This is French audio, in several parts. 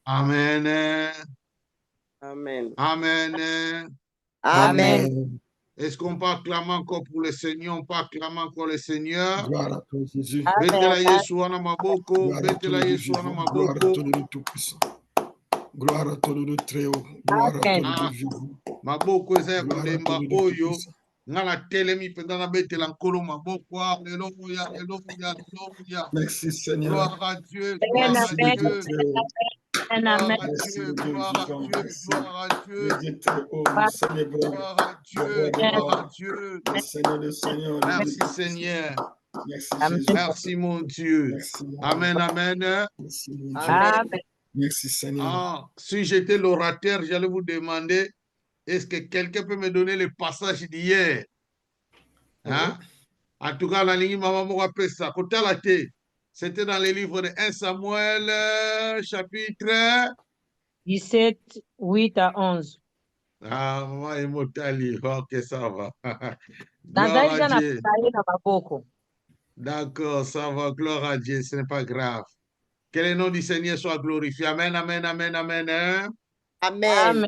Amen. Amen. Amen. Amen. Est-ce qu'on peut acclamer encore pour le Seigneur? On peut acclamer encore le Seigneur. Gloire à toi, Jésus. Betela Yesu wana maboko. Gloire à Betela toi, Yesu wana vivant. Gloire à maboko. toi, le Tout-Puissant. Gloire à toi, le Très-Haut. Gloire à toi, le vivant. Maboko eza ya Gloire à kolemba toi, le oyo. Tout-Puissant. Nga na telemi mpenza na betela nkolo maboko. Alléluia, alléluia, alléluia. Merci, Seigneur. Gloire à Dieu, gloire à Merci, le Dieu. Dieu Très-Haut. Gloire à Merci, Dieu, le Dieu gloire à vivant. Dieu, Merci. gloire à Dieu. Le Dieu Très-Haut, nous célébrons. Gloire à Dieu, gloire à Dieu. Le Seigneur, le Seigneur. Merci Seigneur. Merci, Jésus. Merci mon Dieu. Merci. Amen, amen. Merci, mon Dieu. Amen. Merci, Seigneur. Si j'étais l'orateur, j'allais vous demander, est-ce que quelqu'un peut me donner le passage d'hier? Hein? En tout cas, la ligne maman m'a appelé ça. C'était dans les livres de 1 Samuel, chapitre 17, 8 à 11. Ah, maman est motali. Ok, ça va. Gloire à Dieu. D'accord, ça va. Gloire à Dieu, ce n'est pas grave. Que le nom du Seigneur soit glorifié. Amen, amen, amen, amen. Hein? Amen.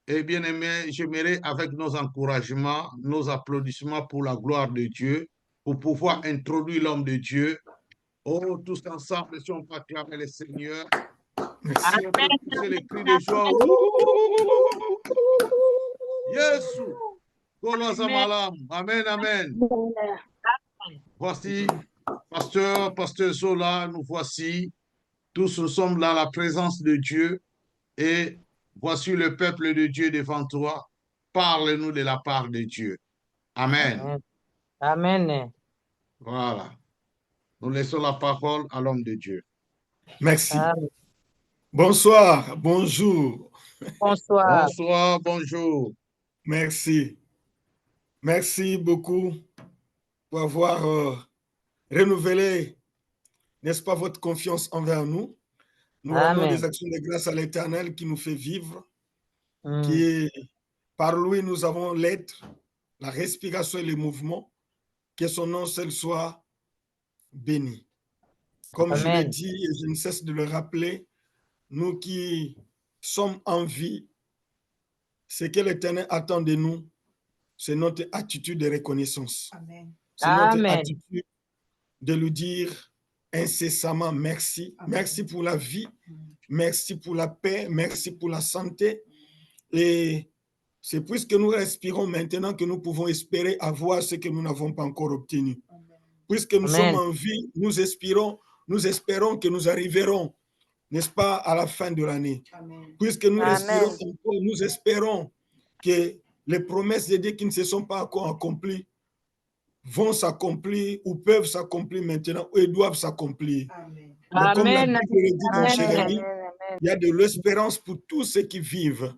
Et bien aimé, j'aimerais avec nos encouragements, nos applaudissements pour la gloire de Dieu, pour pouvoir introduire l'homme de Dieu. Oh, tous ensemble, si on peut acclamer le Seigneur. Si on peut pousser les cris de joie. Yesu. Amen, amen. Voici, pasteur Zola, nous voici. Tous nous sommes dans la présence de Dieu et voici le peuple de Dieu devant toi. Parle-nous de la part de Dieu. Amen. Amen. Voilà. Nous laissons la parole à l'homme de Dieu. Merci. Amen. Bonsoir, bonjour. Bonsoir. Bonsoir, bonjour. Merci. Merci beaucoup pour avoir renouvelé, n'est-ce pas, votre confiance envers nous. Nous rendons des actions de grâce à l'Éternel qui nous fait vivre, qui, par lui, nous avons l'être, la respiration et le mouvement. Que son nom seul soit béni. Comme je l'ai dit et je ne cesse de le rappeler, nous qui sommes en vie, ce que l'Éternel attend de nous, c'est notre attitude de reconnaissance. C'est notre attitude de lui dire incessamment merci. Amen. Merci pour la vie, merci pour la paix, merci pour la santé. Et c'est puisque nous respirons maintenant que nous pouvons espérer avoir ce que nous n'avons pas encore obtenu. Amen. Puisque nous sommes en vie, nous espérons que nous arriverons, n'est-ce pas, à la fin de l'année. Puisque nous respirons encore, nous espérons que les promesses de Dieu qui ne se sont pas encore accomplies vont s'accomplir ou peuvent s'accomplir maintenant et doivent s'accomplir. Donc, comme la Bible le dit, mon cher ami, il y a de l'espérance pour tous ceux qui vivent.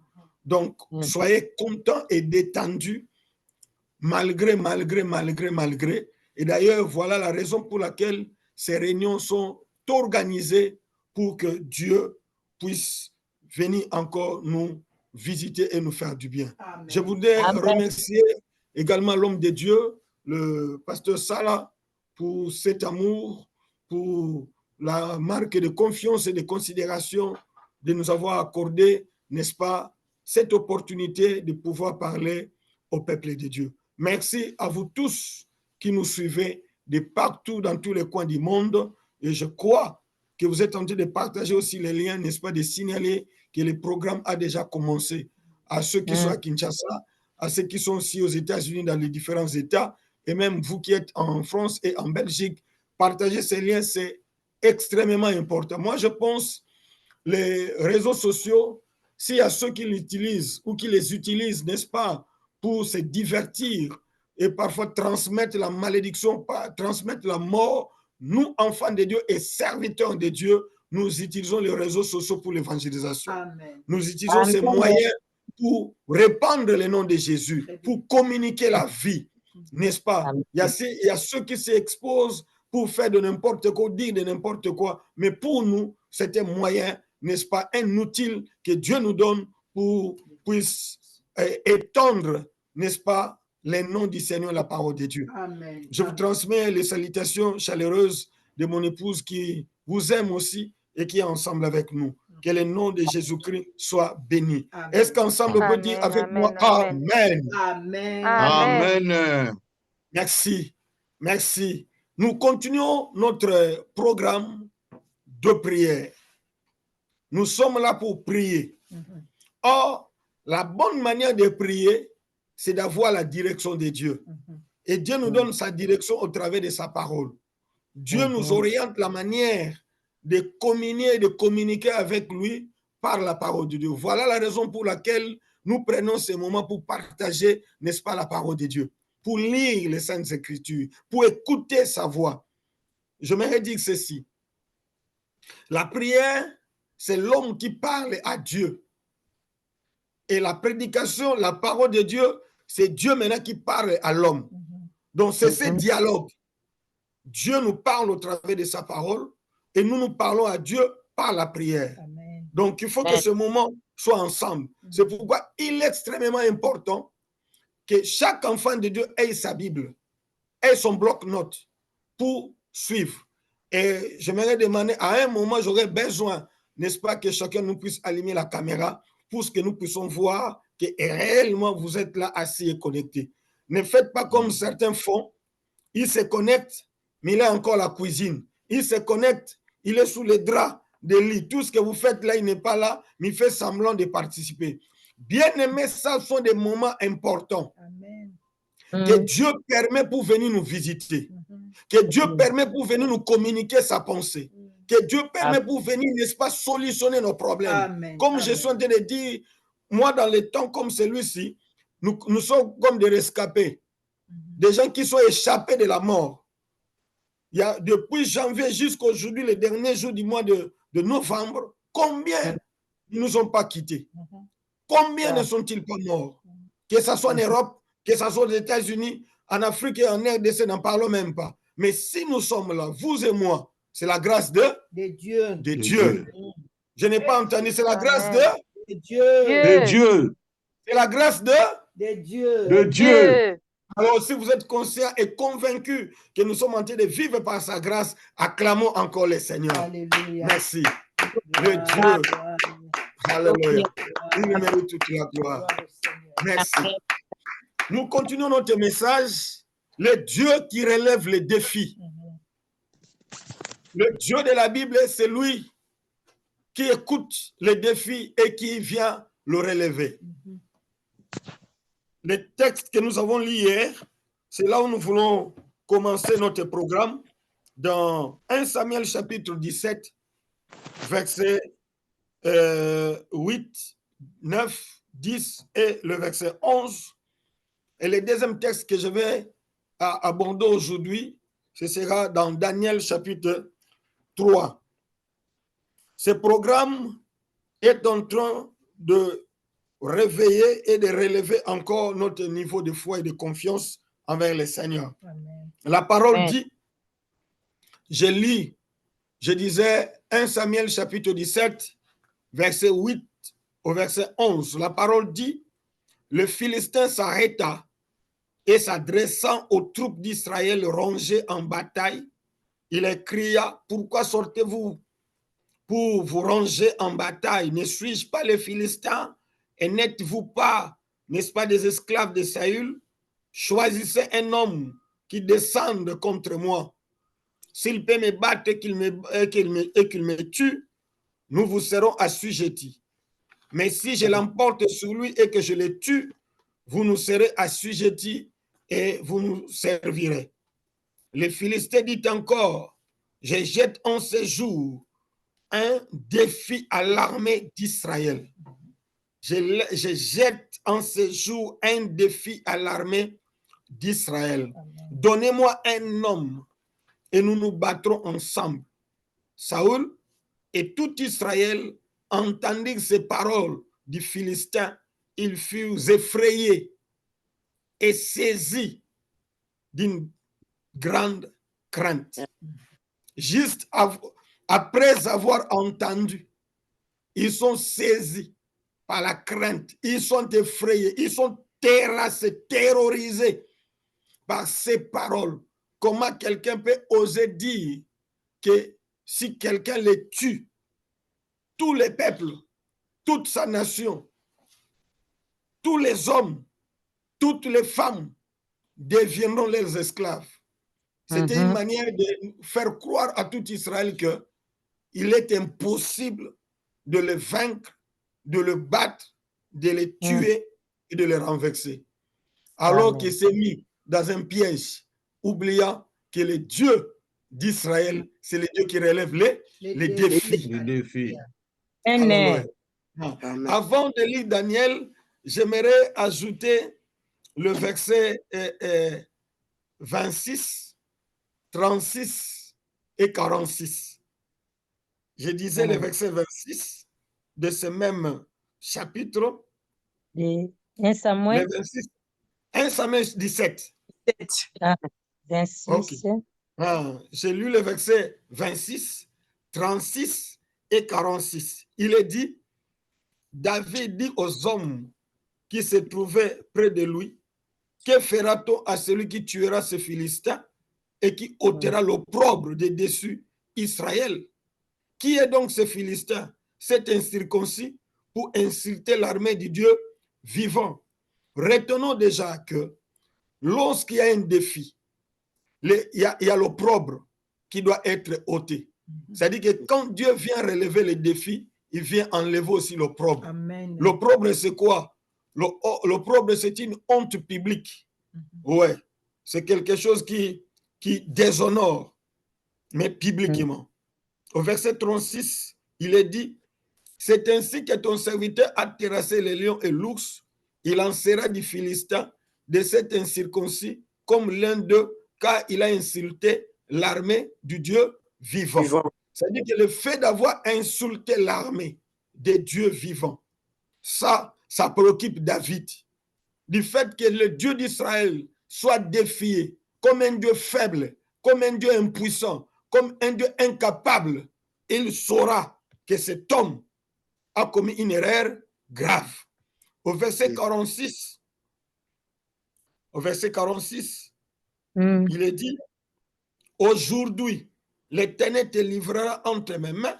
Donc, soyez contents et détendus malgré. Et d'ailleurs, voilà la raison pour laquelle ces réunions sont organisées pour que Dieu puisse venir encore nous visiter et nous faire du bien. Amen. Je voudrais remercier également l'homme de Dieu, le pasteur Salah, pour cet amour, pour la marque de confiance et de considération de nous avoir accordé, n'est-ce pas, cette opportunité de pouvoir parler au peuple de Dieu. Merci à vous tous qui nous suivez de partout dans tous les coins du monde. Et je crois que vous êtes en train de partager aussi les liens, n'est-ce pas, de signaler que le programme a déjà commencé. À ceux qui sont à Kinshasa, à ceux qui sont aussi aux États-Unis, dans les différents États, et même vous qui êtes en France et en Belgique, partager ces liens, c'est extrêmement important. Moi, je pense les réseaux sociaux, s'il y a ceux qui l'utilisent ou qui les utilisent, n'est-ce pas, pour se divertir et parfois transmettre la malédiction, transmettre la mort, nous, enfants de Dieu et serviteurs de Dieu, nous utilisons les réseaux sociaux pour l'évangélisation. Nous utilisons ces moyens pour répandre le nom de Jésus, pour communiquer la vie, n'est-ce pas? Il y a ceux qui s'exposent pour faire de n'importe quoi, dire de n'importe quoi, mais pour nous, c'est un moyen, n'est-ce pas, un outil que Dieu nous donne pour puisse étendre, n'est-ce pas, les noms du Seigneur, la parole de Dieu. Amen. Je vous transmets les salutations chaleureuses de mon épouse qui vous aime aussi et qui est ensemble avec nous. Que le nom de Jésus-Christ soit béni. Est-ce qu'ensemble on peut dire avec moi Amen? Amen. Amen. Merci. Merci. Nous continuons notre programme de prière. Nous sommes là pour prier. Or, la bonne manière de prier, c'est d'avoir la direction de Dieu. Et Dieu nous donne sa direction au travers de sa parole. Dieu nous oriente la manière de communier et de communiquer avec lui par la parole de Dieu. Voilà la raison pour laquelle nous prenons ces moments pour partager, n'est-ce pas, la parole de Dieu, pour lire les Saintes Écritures, pour écouter sa voix. Je m'aimerais dire ceci. La prière, c'est l'homme qui parle à Dieu. Et la prédication, la parole de Dieu, c'est Dieu maintenant qui parle à l'homme. Donc, c'est ce dialogue. Dieu nous parle au travers de sa parole et nous parlons à Dieu par la prière. Amen. Donc, il faut que ce moment soit ensemble. C'est pourquoi il est extrêmement important que chaque enfant de Dieu ait sa Bible, ait son bloc-notes pour suivre. Et j'aimerais demander, à un moment, j'aurais besoin, n'est-ce pas, que chacun nous puisse allumer la caméra pour que nous puissions voir que réellement vous êtes là assis et connectés. Ne faites pas comme certains font. Ils se connectent, mais il est encore à la cuisine. Il se connecte, il est sous les draps de lit. Tout ce que vous faites là, il n'est pas là, mais il fait semblant de participer. Bien aimé, ça sont des moments importants. Amen. Que Dieu permet pour venir nous visiter. Que Dieu permet pour venir nous communiquer sa pensée. Que Dieu permet pour venir, n'est-ce pas, solutionner nos problèmes. Amen. Comme je suis en train de dire, moi, dans les temps comme celui-ci, nous sommes comme des rescapés. Des gens qui sont échappés de la mort. Il y a, depuis janvier jusqu'à aujourd'hui, les derniers jours du mois de novembre, combien ne nous ont pas quittés? Combien ne sont-ils pas morts? Que ce soit en Europe, que ce soit aux États-Unis, en Afrique et en RDC, n'en parlons même pas. Mais si nous sommes là, vous et moi, c'est la grâce de Dieu. De Dieu. Je n'ai pas entendu, c'est la grâce de Dieu. De Dieu. C'est la grâce de Dieu. De Dieu. Alors, si vous êtes conscient et convaincu que nous sommes en train de vivre par sa grâce, acclamons encore le Seigneur. Alléluia. Merci. Le Dieu. Alléluia. Il mérite toute la gloire. Merci. Nous continuons notre message. Le Dieu qui relève les défis. Le Dieu de la Bible, c'est lui qui écoute les défis et qui vient le relever. Le texte que nous avons lu hier, c'est là où nous voulons commencer notre programme, dans 1 Samuel chapitre 17, versets 8, 9, 10 et le verset 11. Et le deuxième texte que je vais aborder aujourd'hui, ce sera dans Daniel chapitre 3. Ce programme est en train de réveiller et de relever encore notre niveau de foi et de confiance envers le Seigneur. Amen. La parole dit, je disais 1 Samuel chapitre 17, verset 8 au verset 11. La parole dit, le Philistin s'arrêta et s'adressant aux troupes d'Israël rangées en bataille, il cria, pourquoi sortez-vous pour vous ranger en bataille? Ne suis-je pas les Philistins? Et n'êtes-vous pas, n'est-ce pas, des esclaves de Saül? Choisissez un homme qui descende contre moi. S'il peut me battre et qu'il me tue, nous vous serons assujettis. Mais si je l'emporte sur lui et que je le tue, vous nous serez assujettis et vous nous servirez. Le Philistin dit encore, je jette en ce jour un défi à l'armée d'Israël. Je jette en ce jour un défi à l'armée d'Israël. Donnez-moi un homme et nous nous battrons ensemble. Saül et tout Israël entendirent ces paroles du Philistin. Ils furent effrayés et saisis d'une grande crainte. Juste après avoir entendu, ils sont saisis par la crainte. Ils sont effrayés, ils sont terrassés, terrorisés par ces paroles. Comment quelqu'un peut oser dire que si quelqu'un les tue, tous les peuples, toute sa nation, tous les hommes, toutes les femmes deviendront leurs esclaves. C'était une manière de faire croire à tout Israël qu'il est impossible de le vaincre, de le battre, de le tuer et de le renverser. Alors qu'il s'est mis dans un piège, oubliant que le Dieu d'Israël, c'est le Dieu qui relève les défis. Les défis. Alléluia. Avant de lire Daniel, j'aimerais ajouter le verset 26, 36 et 46. Je disais le verset 26 de ce même chapitre. 1 Samuel. Le 26, 1 Samuel 17. 26. Okay. J'ai lu le verset 26, 36 et 46. Il est dit, David dit aux hommes qui se trouvaient près de lui, que fera-t-on à celui qui tuera ce Philistin et qui ôtera l'opprobre de dessus Israël? Qui est donc ce Philistin, cet incirconcis, pour insulter l'armée du Dieu vivant? Retenons déjà que lorsqu'il y a un défi, il y a l'opprobre qui doit être ôté. C'est-à-dire que quand Dieu vient relever les défis, il vient enlever aussi l'opprobre. L'opprobre, c'est quoi? L'opprobre, c'est une honte publique. Ouais, c'est quelque chose qui déshonore, mais publiquement. Au verset 36, il est dit, c'est ainsi que ton serviteur a terrassé les lions et l'ours, il en sera du Philistin, de cet incirconcis, comme l'un d'eux, car il a insulté l'armée du Dieu vivant. C'est-à-dire que le fait d'avoir insulté l'armée des dieux vivants, ça préoccupe David. Du fait que le Dieu d'Israël soit défié comme un Dieu faible, comme un Dieu impuissant, comme un Dieu incapable, il saura que cet homme a commis une erreur grave. Au verset 46, il est dit, aujourd'hui, l'Éternel te livrera entre mes mains,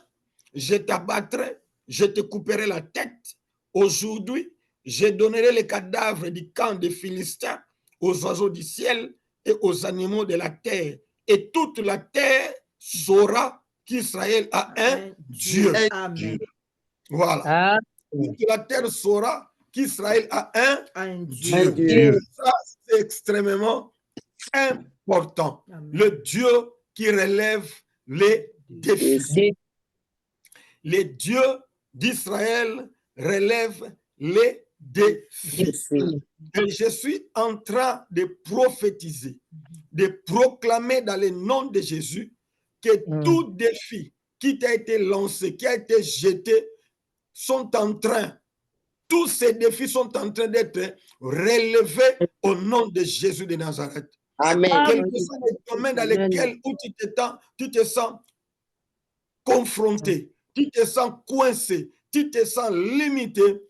je t'abattrai, je te couperai la tête. Aujourd'hui, je donnerai les cadavres du camp des Philistins aux oiseaux du ciel et aux animaux de la terre. Et toute la terre saura qu'Israël a un Dieu. Amen. Voilà. Toute la terre saura qu'Israël a un Dieu. Dieu. Ça, c'est extrêmement important. Amen. Le Dieu qui relève les défis. Les dieux d'Israël relèvent les défis. Et je suis en train de prophétiser, de proclamer dans le nom de Jésus que tout défi qui t'a été lancé, qui a été jeté, tous ces défis sont en train d'être relevés au nom de Jésus de Nazareth. Amen. Quel que soit le domaine dans lequel tu te sens confronté, tu te sens coincé, tu te sens limité,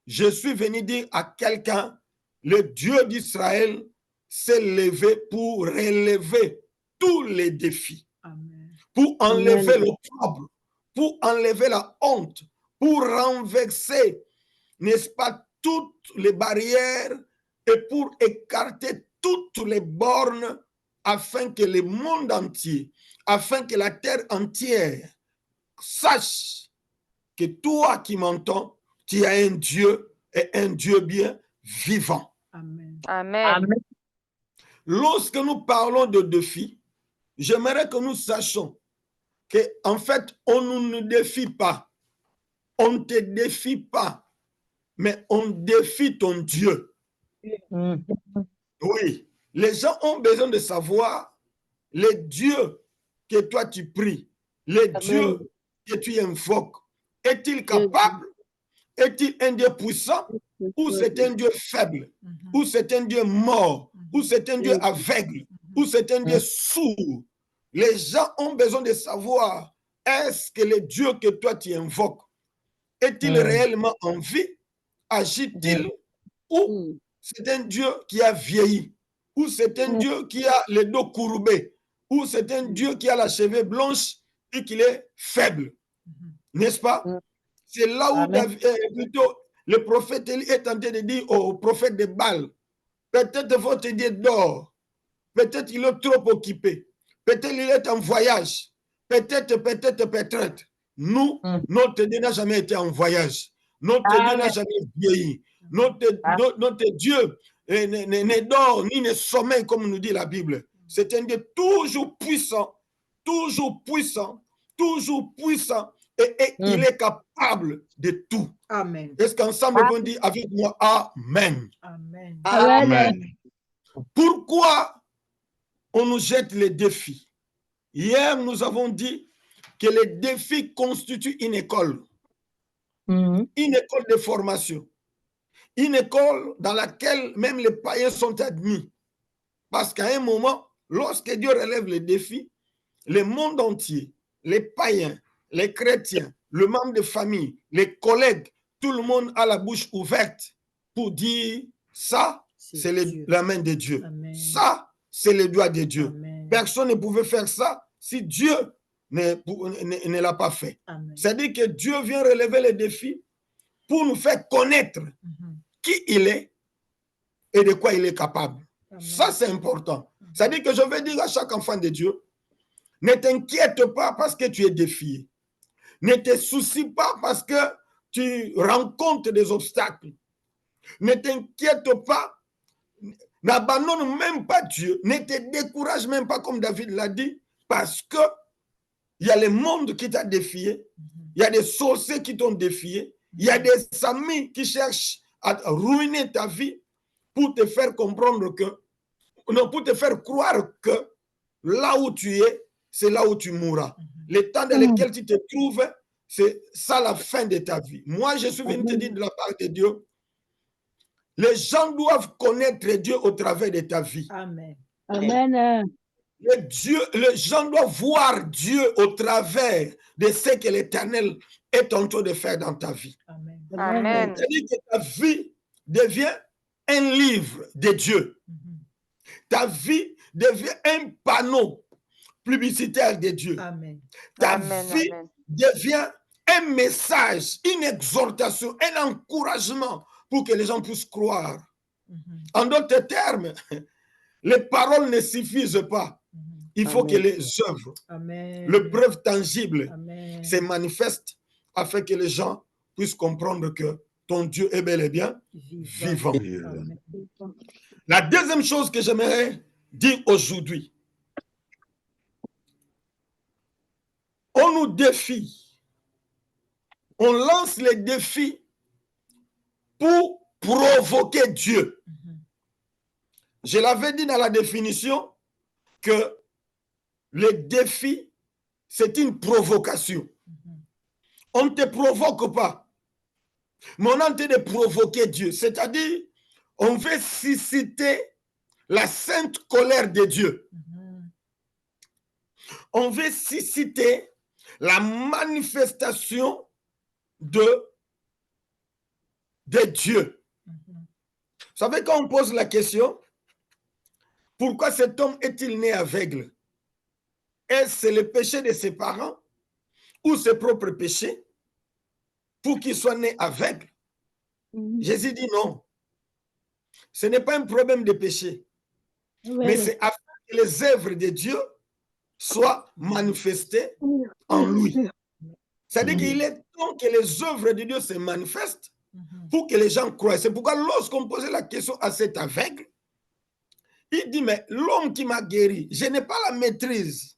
je suis venu dire à quelqu'un, le Dieu d'Israël s'est levé pour relever tous les défis, pour enlever l'opprobre, pour enlever la honte, pour renverser, n'est-ce pas, toutes les barrières et pour écarter toutes les bornes afin que le monde entier, afin que la terre entière sache que toi qui m'entends, tu as un Dieu et un Dieu bien vivant. Amen. Amen. Lorsque nous parlons de défis, j'aimerais que nous sachions qu'en fait, on ne nous défie pas. On ne te défie pas, mais on défie ton Dieu. Oui, les gens ont besoin de savoir le Dieu que toi tu pries, le Dieu que tu invoques. Est-il capable? Est-il un Dieu puissant? Ou c'est un Dieu faible? Ou c'est un Dieu mort? Ou c'est un Dieu aveugle? Ou c'est un Dieu sourd? Les gens ont besoin de savoir, est-ce que le Dieu que toi tu invoques, est-il réellement en vie? Agit-il? Ou c'est un Dieu qui a vieilli? Ou c'est un Dieu qui a le dos courbé? Ou c'est un Dieu qui a la cheveux blanche et qu'il est faible? N'est-ce pas? C'est là où plutôt, le prophète Élie est tenté de dire au prophète de Baal, peut-être votre Dieu dort, peut-être il est trop occupé, peut-être il est en voyage, peut-être. Nous, notre Dieu n'a jamais été en voyage. Notre Dieu n'a jamais vieilli. Notre Dieu ne dort ni ne sommeille comme nous dit la Bible. C'est un Dieu toujours puissant, toujours puissant, toujours puissant. Et il est capable de tout. Amen. Est-ce qu'ensemble, on dit avec moi, Amen. Amen. Amen. Pourquoi on nous jette les défis? Hier, nous avons dit que les défis constituent une école. Une école de formation. Une école dans laquelle même les païens sont admis. Parce qu'à un moment, lorsque Dieu relève les défis, le monde entier, les païens, les chrétiens, le membre de famille, les collègues, tout le monde a la bouche ouverte pour dire ça, c'est la main de Dieu. Amen. Ça, c'est le doigt de Dieu. Amen. Personne ne pouvait faire ça si Dieu ne l'a pas fait. C'est-à-dire que Dieu vient relever les défis pour nous faire connaître qui il est et de quoi il est capable. Amen. Ça, c'est important. C'est-à-dire que je veux dire à chaque enfant de Dieu, ne t'inquiète pas parce que tu es défié. Ne te soucie pas parce que tu rencontres des obstacles. Ne t'inquiète pas. N'abandonne même pas Dieu. Ne te décourage même pas comme David l'a dit parce que il y a le monde qui t'a défié. Il y a des sorciers qui t'ont défié. Il y a des amis qui cherchent à ruiner ta vie pour te faire comprendre que, non, pour te faire croire que là où tu es, c'est là où tu mourras. Le temps dans lequel tu te trouves, c'est ça la fin de ta vie. Moi, je suis venu te dire de la part de Dieu, les gens doivent connaître Dieu au travers de ta vie. Amen. Amen. Les gens doivent voir Dieu au travers de ce que l'Éternel est en train de faire dans ta vie. Amen. Amen. C'est-à-dire que ta vie devient un livre de Dieu. Ta vie devient un panneau publicitaire de Dieu. Amen. Ta vie devient un message, une exhortation, un encouragement pour que les gens puissent croire. En d'autres termes, les paroles ne suffisent pas. Il faut que les œuvres, les preuves tangibles se manifestent afin que les gens puissent comprendre que ton Dieu est bel et bien vivant. La deuxième chose que j'aimerais dire aujourd'hui, on nous défie, on lance les défis pour provoquer Dieu. Je l'avais dit dans la définition que le défi, c'est une provocation. On ne te provoque pas, mais on est en train de provoquer Dieu. C'est-à-dire, on veut susciter la sainte colère de Dieu. On veut susciter la manifestation de Dieu. Vous savez, quand on pose la question, pourquoi cet homme est-il né aveugle? Est-ce le péché de ses parents ou ses propres péchés pour qu'il soit né aveugle? Jésus dit non. Ce n'est pas un problème de péché, mais c'est afin que les œuvres de Dieu soient manifestées en lui. C'est-à-dire qu'il est temps que les œuvres de Dieu se manifestent pour que les gens croient. C'est pourquoi lorsqu'on posait la question à cet aveugle, il dit, mais l'homme qui m'a guéri, je n'ai pas la maîtrise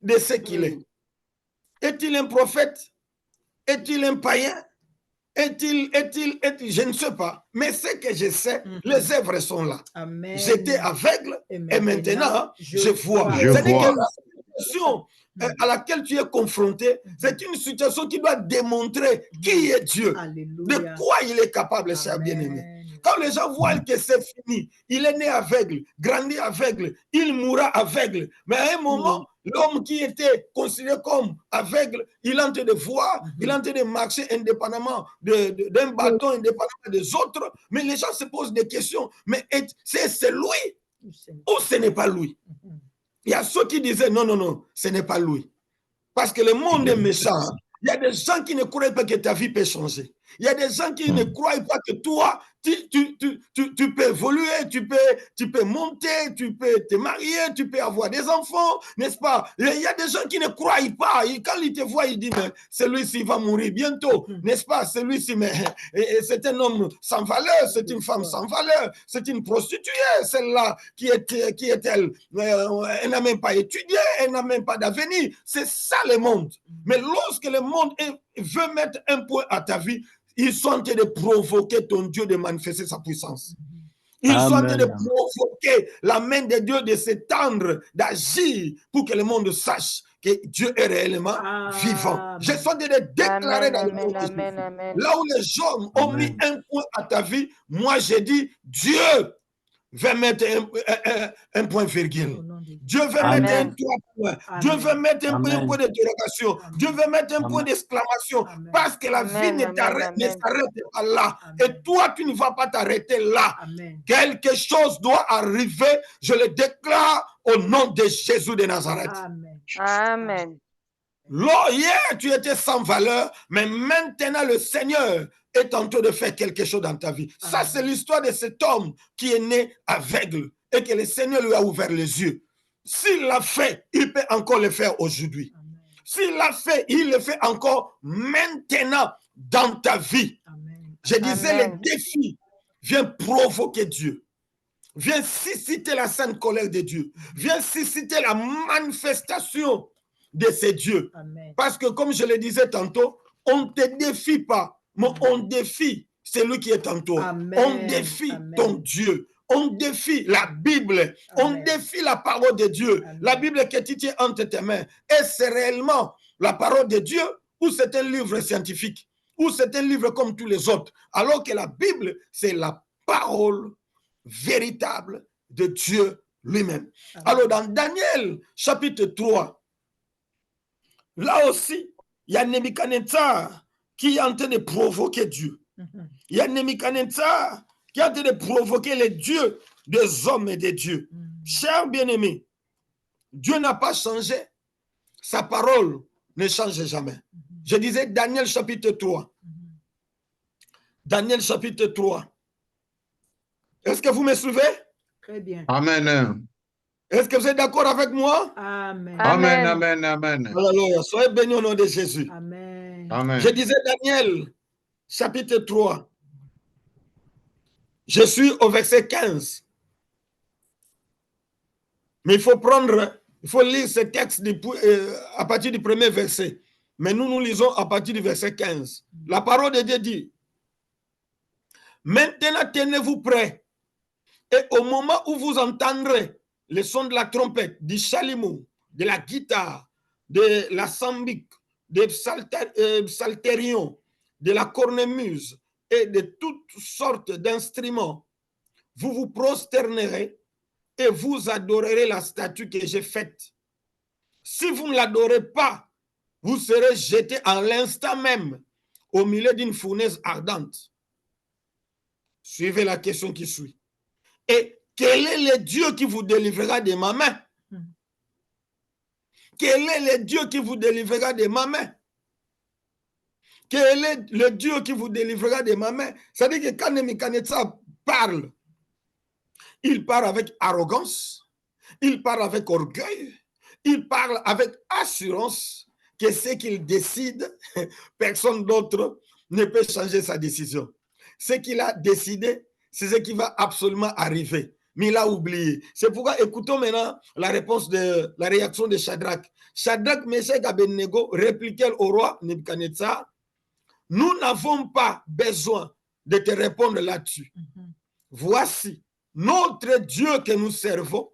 de ce qu'il est. Est-il un prophète? Est-il un païen? Est-il, je ne sais pas. Mais ce que je sais, les œuvres sont là. J'étais aveugle et maintenant, je vois. C'est-à-dire que la situation à laquelle tu es confronté, c'est une situation qui doit démontrer qui est Dieu, de quoi il est capable, cher bien-aimé. Quand les gens voient que c'est fini, il est né aveugle, grandi aveugle, il mourra aveugle. Mais à un moment, l'homme qui était considéré comme aveugle, il est en train de voir, il est en train de marcher indépendamment d'un bâton, indépendamment des autres. Mais les gens se posent des questions. Mais c'est lui ou ce n'est pas lui? Il y a ceux qui disaient non, non, non, ce n'est pas lui. Parce que le monde est méchant. Il y a des gens qui ne croient pas que ta vie peut changer. Il y a des gens qui ne croient pas que toi, tu peux évoluer, tu peux monter, tu peux te marier, tu peux avoir des enfants, n'est-ce pas? Il y a des gens qui ne croient pas. Et quand ils te voient, ils disent, mais celui-ci va mourir bientôt, n'est-ce pas? Celui-ci, mais c'est un homme sans valeur, c'est une femme sans valeur, c'est une prostituée, celle-là qui est-elle? Elle n'a même pas étudié, elle n'a même pas d'avenir. C'est ça le monde. Mais lorsque le monde veut mettre un point à ta vie, ils sont en train de provoquer ton Dieu de manifester sa puissance. Ils sont en train de provoquer la main de Dieu de s'étendre, d'agir pour que le monde sache que Dieu est réellement vivant. Je suis en train de déclarer dans le monde. Là où les gens ont mis un point à ta vie, moi j'ai dit Dieu va mettre un point virgule. Dieu veut mettre un point. Dieu veut mettre un point d'interrogation. Dieu veut mettre un point d'exclamation. Parce que la vie ne s'arrête pas là. Et toi, tu ne vas pas t'arrêter là. Quelque chose doit arriver. Je le déclare au nom de Jésus de Nazareth. Amen. Hier, tu étais sans valeur, mais maintenant, le Seigneur est en train de faire quelque chose dans ta vie. Ça, c'est l'histoire de cet homme qui est né aveugle et que le Seigneur lui a ouvert les yeux. S'il l'a fait, il peut encore le faire aujourd'hui. S'il l'a fait, il le fait encore maintenant dans ta vie. Je disais, le défi vient provoquer Dieu. Vient susciter la sainte colère de Dieu. Vient susciter la manifestation de ces dieux. Amen. Parce que comme je le disais tantôt, on ne te défie pas, mais on défie celui qui est en toi. Amen. On défie Amen. ton Dieu. On défie la Bible. On Amen. défie la parole de Dieu. Amen. La Bible que tu tiens entre tes mains. Est-ce réellement la parole de Dieu ou c'est un livre scientifique? Ou c'est un livre comme tous les autres? Alors que la Bible, c'est la parole véritable de Dieu lui-même. Amen. Alors dans Daniel chapitre 3, là aussi, il y a Nebuchadnezzar qui est en train de provoquer Dieu. Il y a Nebuchadnezzar qui est en train de provoquer les dieux des hommes et des dieux. Chers bien-aimés, Dieu n'a pas changé. Sa parole ne change jamais. Je disais Daniel chapitre 3. Daniel chapitre 3. Est-ce que vous me suivez? Très bien. Amen. Est-ce que vous êtes d'accord avec moi? Amen. Amen, amen, amen. Alléluia. Soyez bénis au nom de Jésus. Amen. Amen. Je disais Daniel, chapitre 3. Je suis au verset 15. Mais il faut lire ce texte à partir du premier verset. Mais nous lisons à partir du verset 15. La parole de Dieu dit, maintenant tenez-vous prêts, et au moment où vous entendrez le son de la trompette, du chalumeau, de la guitare, de la sambique, des psalterions, de la cornemuse et de toutes sortes d'instruments, vous vous prosternerez et vous adorerez la statue que j'ai faite. Si vous ne l'adorez pas, vous serez jeté en l'instant même au milieu d'une fournaise ardente. Suivez la question qui suit. Et quel est le Dieu qui vous délivrera de ma main? Quel est le Dieu qui vous délivrera de ma main? Quel est le Dieu qui vous délivrera de ma main? C'est-à-dire que quand Nebuchadnezzar parle, il parle avec arrogance, il parle avec orgueil, il parle avec assurance que ce qu'il décide, personne d'autre ne peut changer sa décision. Ce qu'il a décidé, c'est ce qui va absolument arriver. Mais il a oublié. C'est pourquoi écoutons maintenant la réaction de Shadrach. Shadrach, Meshach et Abednego répliquèrent au roi Nebuchadnezzar, nous n'avons pas besoin de te répondre là-dessus. Voici, notre Dieu que nous servons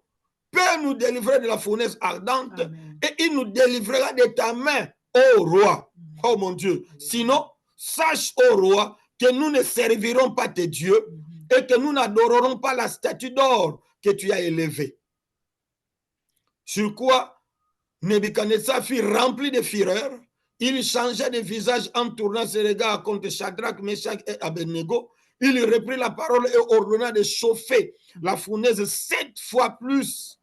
peut nous délivrer de la fournaise ardente. Amen. Et il nous délivrera de ta main, ô roi. Oh mon Dieu. Sinon, sache, ô roi, que nous ne servirons pas tes dieux et que nous n'adorerons pas la statue d'or que tu as élevée. Sur quoi Nebuchadnezzar fut rempli de fureur. Il changea de visage en tournant ses regards contre Shadrach, Meshach et Abednego. Il reprit la parole et ordonna de chauffer la fournaise 7 fois plus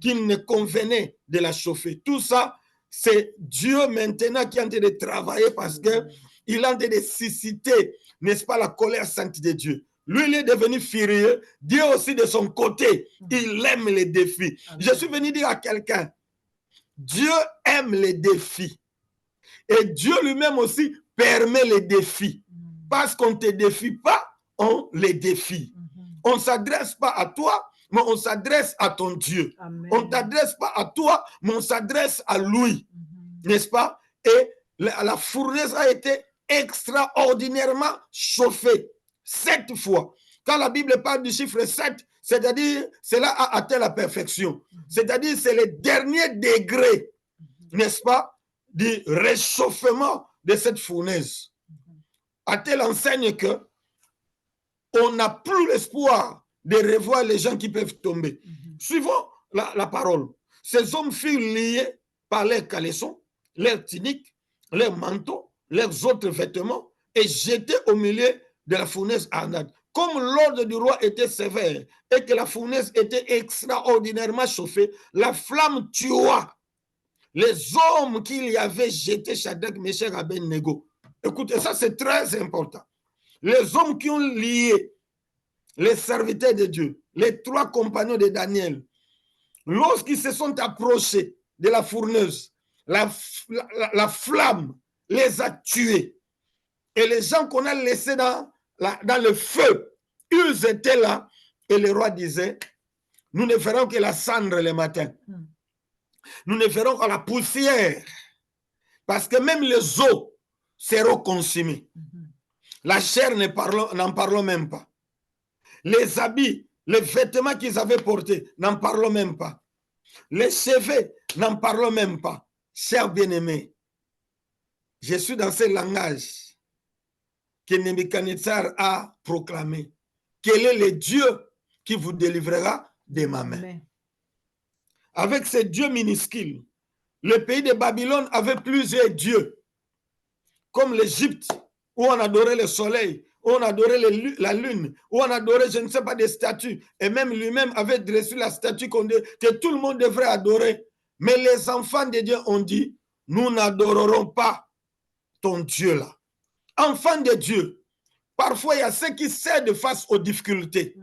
qu'il ne convenait de la chauffer. Tout ça, c'est Dieu maintenant qui est en train de travailler parce que il est en train de susciter, n'est-ce pas, la colère sainte de Dieu. Lui, il est devenu furieux. Dieu aussi, de son côté, il aime les défis. Je suis venu dire à quelqu'un, Dieu aime les défis. Et Dieu lui-même aussi permet les défis. Parce qu'on ne te défie pas, on les défie. On ne s'adresse pas à toi, mais on s'adresse à ton Dieu. Amen. On ne t'adresse pas à toi, mais on s'adresse à lui. N'est-ce pas? Et la fournaise a été extraordinairement chauffée 7 fois. Quand la Bible parle du chiffre 7, c'est-à-dire cela a atteint la perfection. C'est-à-dire c'est le dernier degré, n'est-ce pas, du réchauffement de cette fournaise. À telle enseigne que on n'a plus l'espoir de revoir les gens qui peuvent tomber. Suivons la parole. Ces hommes furent liés par leurs caleçons, leurs tuniques, leurs manteaux, leurs autres vêtements et jetés au milieu de la fournaise ardente. Comme l'ordre du roi était sévère et que la fournaise était extraordinairement chauffée, la flamme tua les hommes qu'il y avait jetés, Shadrach, Meshach, Abednego. Écoutez, ça c'est très important. Les hommes qui ont lié les serviteurs de Dieu, les 3 compagnons de Daniel, lorsqu'ils se sont approchés de la fourneuse, la flamme les a tués. Et les gens qu'on a laissés dans le feu, ils étaient là. Et le roi disait, nous ne verrons que la cendre le matin. Nous ne verrons que la poussière. Parce que même les os seront consumés. La chair, n'en parlons même pas. Les habits, les vêtements qu'ils avaient portés, n'en parlons même pas. Les cheveux, n'en parlons même pas. Chers bien-aimés, je suis dans ce langage que Nebuchadnezzar a proclamé. Quel est le Dieu qui vous délivrera de ma main? Amen. Avec ces dieux minuscules, le pays de Babylone avait plusieurs dieux, comme l'Égypte, où on adorait le soleil, où on adorait la lune, où on adorait, je ne sais pas, des statues. Et même lui-même avait dressé la statue que tout le monde devrait adorer. Mais les enfants de Dieu ont dit, nous n'adorerons pas ton Dieu là. Enfants de Dieu, parfois il y a ceux qui cèdent face aux difficultés.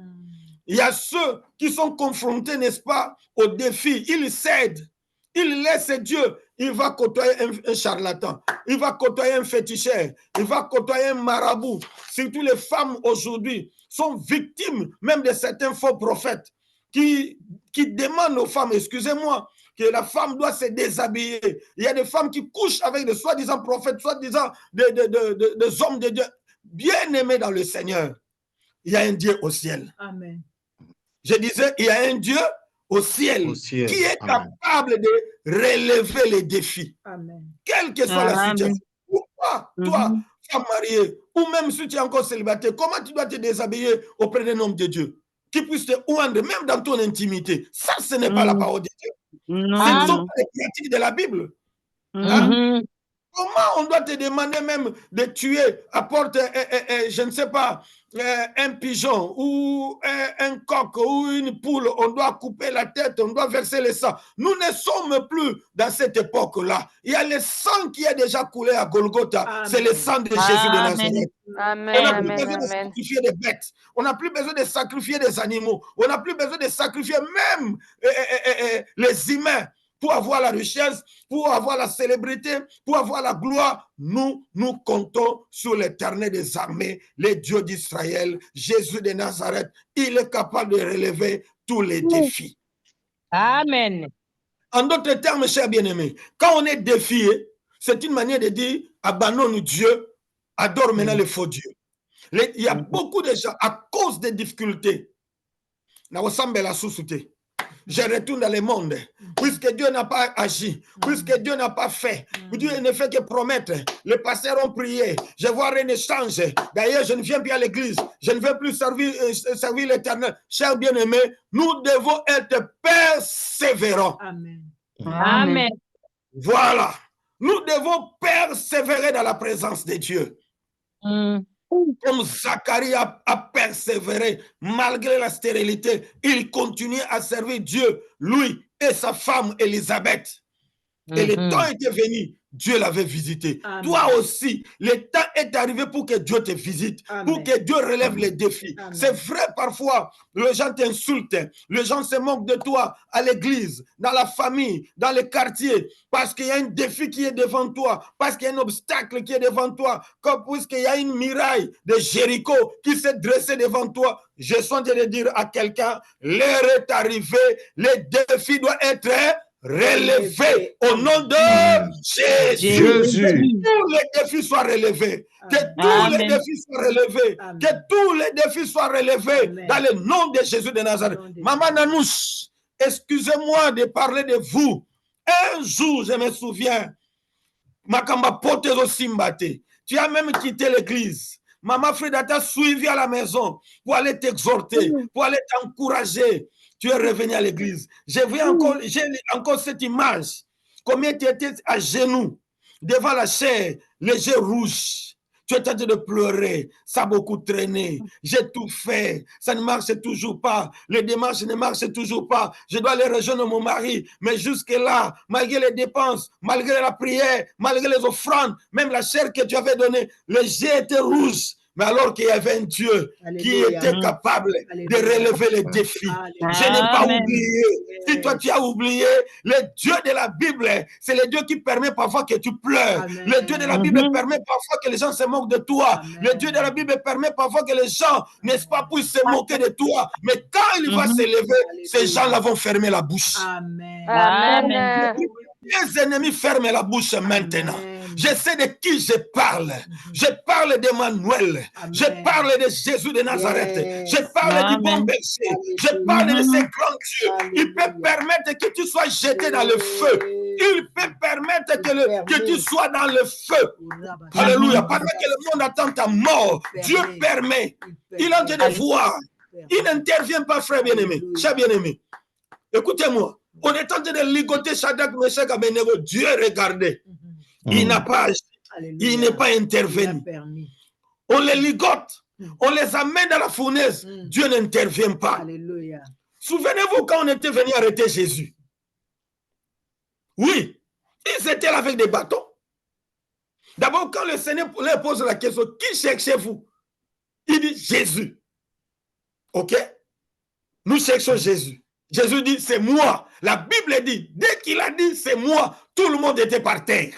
Il y a ceux qui sont confrontés, n'est-ce pas, aux défis. Ils cèdent. Ils laissent Dieu. Il va côtoyer un charlatan. Il va côtoyer un féticheur. Il va côtoyer un marabout. Surtout les femmes aujourd'hui sont victimes même de certains faux prophètes qui demandent aux femmes, excusez-moi, que la femme doit se déshabiller. Il y a des femmes qui couchent avec des soi-disant prophètes, soi-disant des hommes de Dieu bien aimés dans le Seigneur. Il y a un Dieu au ciel. Amen. Je disais, il y a un Dieu au ciel qui est capable de relever les défis. Amen. Quelle que soit la situation. Pourquoi, toi, femme mariée, ou même si tu es encore célibataire, comment tu dois te déshabiller auprès d'un homme de Dieu qui puisse te oindre, même dans ton intimité? Ça, ce n'est pas la parole de Dieu. Ce ne sont pas les pratiques de la Bible. Hein? Comment on doit te demander même de tuer, apporte, je ne sais pas, un pigeon ou un coq ou une poule, on doit couper la tête, on doit verser le sang. Nous ne sommes plus dans cette époque-là. Il y a le sang qui a déjà coulé à Golgotha. C'est le sang de Jésus de Nazareth. Amen. On n'a plus besoin de sacrifier des bêtes. On n'a plus besoin de sacrifier des animaux. On n'a plus besoin de sacrifier même les humains. Pour avoir la richesse, pour avoir la célébrité, pour avoir la gloire, nous comptons sur l'Éternel des armées, le Dieu d'Israël, Jésus de Nazareth. Il est capable de relever tous les défis. Amen. En d'autres termes, chers bien-aimés, quand on est défié, c'est une manière de dire abandonne Dieu, adore maintenant le faux Dieu. Il y a beaucoup de gens, à cause des difficultés, je retourne dans le monde, puisque Dieu n'a pas agi, puisque Dieu n'a pas fait, Dieu ne fait que promettre. Les pasteurs ont prié, je vois rien ne change. D'ailleurs, je ne viens plus à l'église, je ne veux plus servir l'Éternel. Chers bien-aimés, nous devons être persévérants. Amen. Amen. Voilà, nous devons persévérer dans la présence de Dieu. Comme Zacharie a persévéré malgré la stérilité, il continue à servir Dieu, lui et sa femme Élisabeth. Et le temps était venu, Dieu l'avait visité. Amen. Toi aussi, le temps est arrivé pour que Dieu te visite, Amen. pour que Dieu relève Amen. les défis. Amen. C'est vrai, parfois, les gens t'insultent, les gens se moquent de toi à l'église, dans la famille, dans les quartiers, parce qu'il y a un défi qui est devant toi, parce qu'il y a un obstacle qui est devant toi, comme puisqu'il y a une muraille de Jéricho qui s'est dressée devant toi. Je sens de dire à quelqu'un, l'heure est arrivée, les défis doivent être relevés au nom de Jésus. Jésus. Que tous les défis soient relevés. Que tous Amen. les défis soient relevés. Amen. Que tous les défis soient relevés Amen. dans le nom de Jésus de Nazareth. Au nom de Maman Nanouche, excusez-moi de parler de vous. Un jour, je me souviens, Makamba Potezo Simbate, tu as même quitté l'église. Maman Frida t'a suivi à la maison pour aller t'exhorter, pour aller t'encourager. Tu es revenu à l'église. J'ai encore cette image. Combien tu étais à genoux devant la chair, les yeux rouges. Tu es tenté de pleurer, ça a beaucoup traîné. J'ai tout fait, ça ne marche toujours pas. Les démarches ne marchent toujours pas. Je dois aller rejoindre mon mari, mais jusque-là, malgré les dépenses, malgré la prière, malgré les offrandes, même la chair que tu avais donnée, les yeux étaient rouges. Mais alors qu'il y avait un Dieu qui Alléluia. était capable de Alléluia. relever les défis. Alléluia. Je n'ai pas Amen. oublié. Si toi tu as oublié, le Dieu de la Bible, c'est le Dieu qui permet parfois que tu pleures. Amen. Le Dieu de la Bible permet parfois que les gens se moquent de toi. Amen. Le Dieu de la Bible permet parfois que les gens, n'est-ce pas, puissent se moquer de toi. Mais quand il va s'élever, ces gens-là vont fermer la bouche. Amen. Amen. Les ennemis ferment la bouche maintenant. Amen. Je sais de qui je parle. Je parle d'Emmanuel. Amen. Je parle de Jésus de Nazareth. Yes. Je parle du bon Amen. berger. Je Alléluia. parle de ce grand Dieu. Il Alléluia. peut permettre que tu sois jeté dans le feu. Il peut permettre que tu sois dans le feu. Alléluia. Pendant que le monde attend ta mort, Dieu permet. Il a de voir. Il n'intervient pas, frère bien-aimé. Cher bien-aimé. Écoutez-moi. On est en train de ligoter Shadrach, Meshach, Abednego. Dieu regardait. Il n'a pas agi. Alléluia. Il n'est pas Il a intervenu. permis. On les ligote. On les amène dans la fournaise. Dieu n'intervient pas. Alléluia. Souvenez-vous quand on était venu arrêter Jésus. Oui, ils étaient là avec des bâtons. D'abord, quand le Seigneur leur pose la question, qui cherchez-vous? Il dit Jésus. Ok? Nous cherchons Jésus. Jésus dit, c'est moi. La Bible dit, dès qu'il a dit, c'est moi, tout le monde était par terre.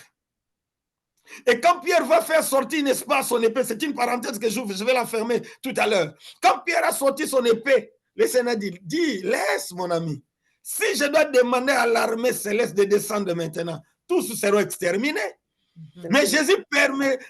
Et quand Pierre va faire sortir, n'est-ce pas, son épée, c'est une parenthèse que je vais la fermer tout à l'heure. Quand Pierre a sorti son épée, le Seigneur dit, laisse mon ami. Si je dois demander à l'armée céleste de descendre maintenant, tous seront exterminés. Mais Jésus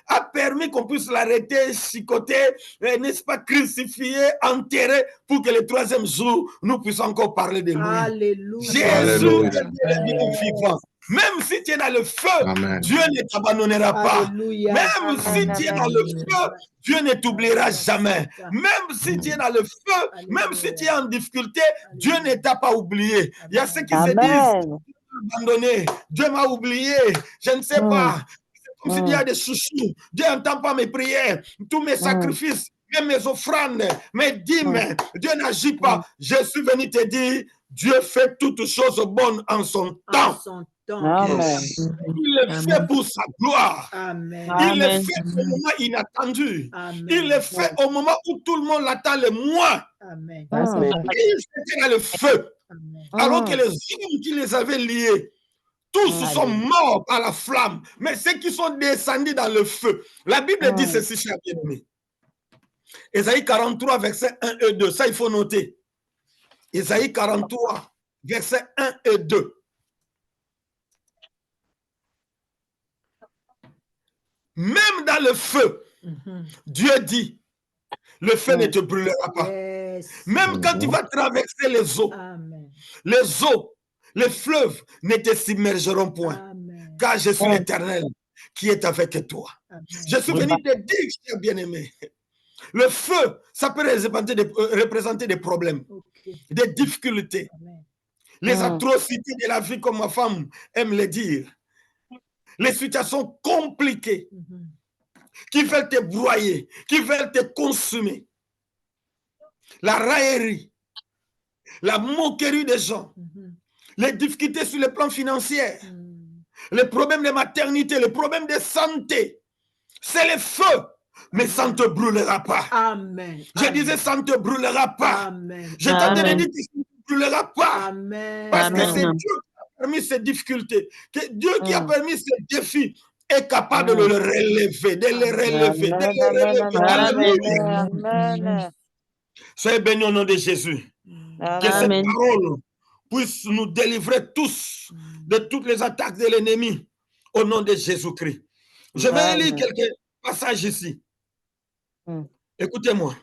a permis qu'on puisse l'arrêter, chicoter, n'est-ce pas, crucifier, enterrer, pour que le troisième jour, nous puissions encore parler de lui. Alléluia. Jésus Alléluia. est le Dieu vivant. Même si tu es dans le feu, Amen. Dieu ne t'abandonnera pas. Alléluia. Même si tu es dans le feu, Dieu ne t'oubliera jamais. Même si tu es dans le feu, même si tu es en difficulté, Dieu ne t'a pas oublié. Il y a ceux qui se disent, abandonné, Dieu m'a oublié, je ne sais pas. C'est comme si Dieu a des chouchous. Dieu n'entend pas mes prières, tous mes sacrifices, même mes offrandes, mes dîmes. Dieu n'agit pas. Je suis venu te dire, Dieu fait toutes choses bonnes en son temps. Amen. Il le fait pour sa gloire. Amen. Il le Amen. fait au moment inattendu. Amen. Il le fait au moment où tout le monde l'attend le moins. Amen. Il était dans le feu. Amen. Alors que les hommes qui les avaient liés, tous sont morts par la flamme. Mais ceux qui sont descendus dans le feu, la Bible dit ceci, cher bien-aimé. Ésaïe 43, verset 1 et 2. Ça, il faut noter. Ésaïe 43, verset 1 et 2. Même dans le feu, Dieu dit, le feu ne te brûlera pas. Yes. Même quand tu vas traverser les eaux, Amen. les eaux, les fleuves ne te submergeront point. Amen. Car je suis l'Éternel qui est avec toi. Amen. Je suis venu te dire, cher bien-aimé, le feu, ça peut représenter des problèmes, Ok. des difficultés, Amen. les atrocités de la vie, comme ma femme aime le dire, les situations compliquées qui veulent te broyer, qui veulent te consumer, la raillerie, la moquerie des gens, les difficultés sur le plan financier, les problèmes de maternité, les problèmes de santé. C'est le feu, mais ça ne te brûlera pas. Amen. Je disais, ça ne te brûlera pas. Amen. Je t'entends Amen. dire que ça ne te brûlera pas. Amen. Parce que c'est Amen. Dieu qui a permis ces difficultés. Que Dieu qui a permis ces défis est capable de le relever, de les relever, de les relever. Alléluia. Amen. Soyez bénis au nom de Jésus. Que cette Amen. parole puisse nous délivrer tous de toutes les attaques de l'ennemi au nom de Jésus-Christ. Je vais lire quelques passages ici. Écoutez-moi.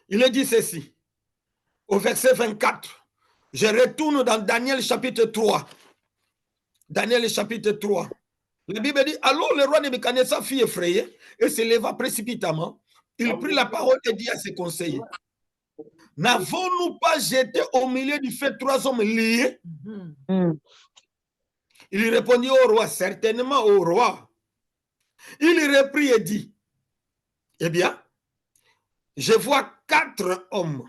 Il est dit ceci. Au verset 24. Je retourne dans Daniel chapitre 3. Daniel chapitre 3. La Bible dit, alors le roi Nebuchadnezzar fut effrayé et se leva précipitamment. Il prit la parole et dit à ses conseillers, n'avons-nous pas jeté au milieu du feu 3 hommes liés? Il répondit au roi, certainement au roi. Il reprit et dit, eh bien, je vois 4 hommes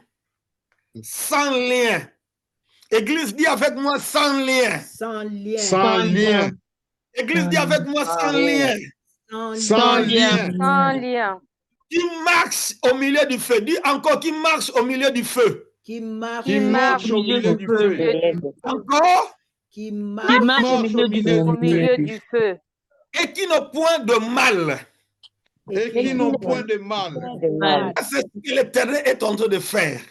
sans lien. Église, dit avec moi sans lien. Sans lien. Sans lien. Église, dit avec moi sans lien. Sans lien. Sans lien. Qui marche au milieu du feu. Dis encore, qui marche au milieu du feu. Qui marche. Qui marche au milieu du feu. Encore. Qui Qui marche. marche au milieu du feu. Au milieu du feu. Et qui n'a point de mal. Et qui n'ont point de mal. C'est ce que l'Éternel est en train de faire.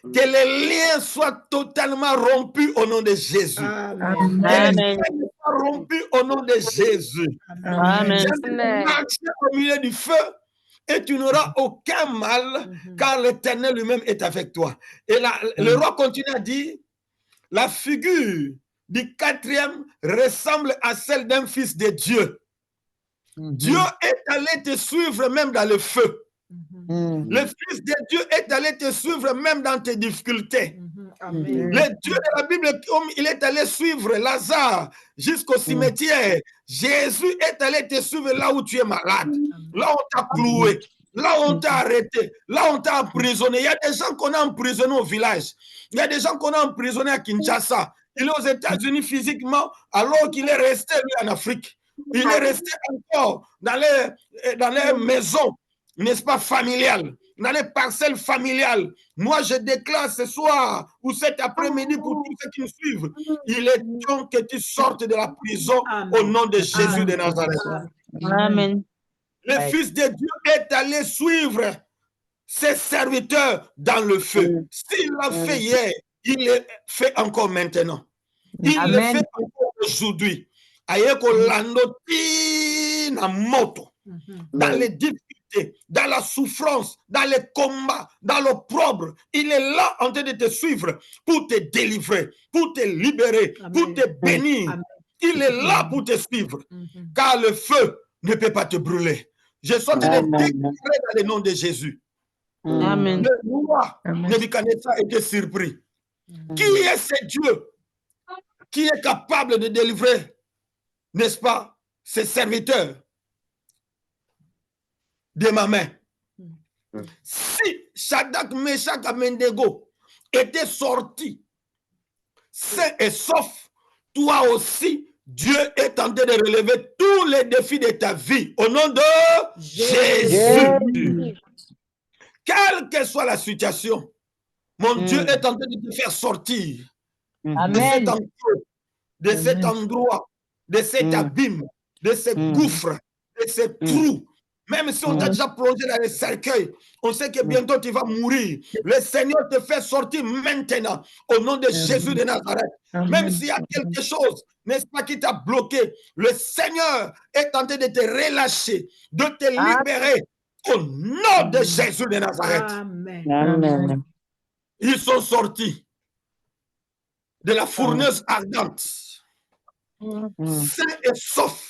Que les liens soient totalement rompus au nom de Jésus. Amen. Que les Amen. liens soient rompus au nom de Jésus. Amen. Tu marches au milieu du feu et tu n'auras aucun mal car l'Éternel lui-même est avec toi. Et là, le roi continue à dire, la figure du 4e ressemble à celle d'un fils de Dieu. Dieu est allé te suivre même dans le feu. Le Fils de Dieu est allé te suivre même dans tes difficultés. Amen. Le Dieu de la Bible, comme il est allé suivre Lazare jusqu'au cimetière, Jésus est allé te suivre là où tu es malade, là où on t'a cloué, là où on t'a arrêté, là où on t'a emprisonné. Il y a des gens qu'on a emprisonnés au village. Il y a des gens qu'on a emprisonnés à Kinshasa. Il est aux États-Unis physiquement alors qu'il est resté lui en Afrique. Il est resté encore dans les maisons, n'est-ce pas, familiales, dans les parcelles familiales. Moi, je déclare ce soir ou cet après-midi pour tous ceux qui me suivent, il est temps que tu sortes de la prison au nom de Jésus de Nazareth. Amen. Le Fils de Dieu est allé suivre ses serviteurs dans le feu. S'il l'a fait hier, il le fait encore maintenant. Il le fait encore aujourd'hui. Dans les difficultés, dans la souffrance, dans les combats, dans l'opprobre, il est là en train de te suivre pour te délivrer, pour te libérer, pour te bénir. Il est là pour te suivre, car le feu ne peut pas te brûler. Je suis en train de déclarer dans le nom de Jésus. Amen. Le roi Nebuchadnezzar était surpris. Qui est ce Dieu qui est capable de délivrer, n'est-ce pas, ses serviteurs de ma main? Si Shadrach, Meshach, Abednego étaient sortis sains et saufs, toi aussi, Dieu est en train de relever tous les défis de ta vie au nom de Jésus. Quelle que soit la situation, mon Dieu est en train de te faire sortir Amen. de cet endroit, de cet abîme, de ce gouffre, de ce trou. Même si on t'a déjà plongé dans les cercueils, on sait que bientôt tu vas mourir. Le Seigneur te fait sortir maintenant au nom de Jésus de Nazareth. Même s'il y a quelque chose, n'est-ce pas, qui t'a bloqué, le Seigneur est en train de te relâcher, de te libérer au nom de Jésus de Nazareth. Amen. Ils sont sortis de la fournaise ardente, sains et saufs,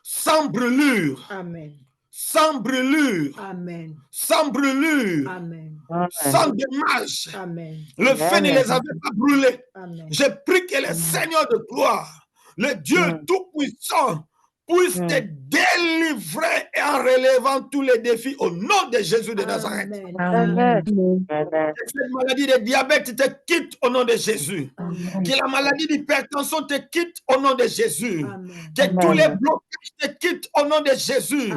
sans brûlure, Amen. sans brûlure, Amen. sans brûlure, Amen. sans dommage. Amen. Le feu ne les avait pas brûlés. Amen. Je prie que le Seigneur de gloire, le Dieu Tout-Puissant, puisse te délivrer et en relevant tous les défis au nom de Jésus de Nazareth. Amen. Que cette maladie de diabète te quitte au nom de Jésus. Que la maladie d'hypertension te quitte au nom de Jésus. Que tous les blocages te quittent au nom de Jésus.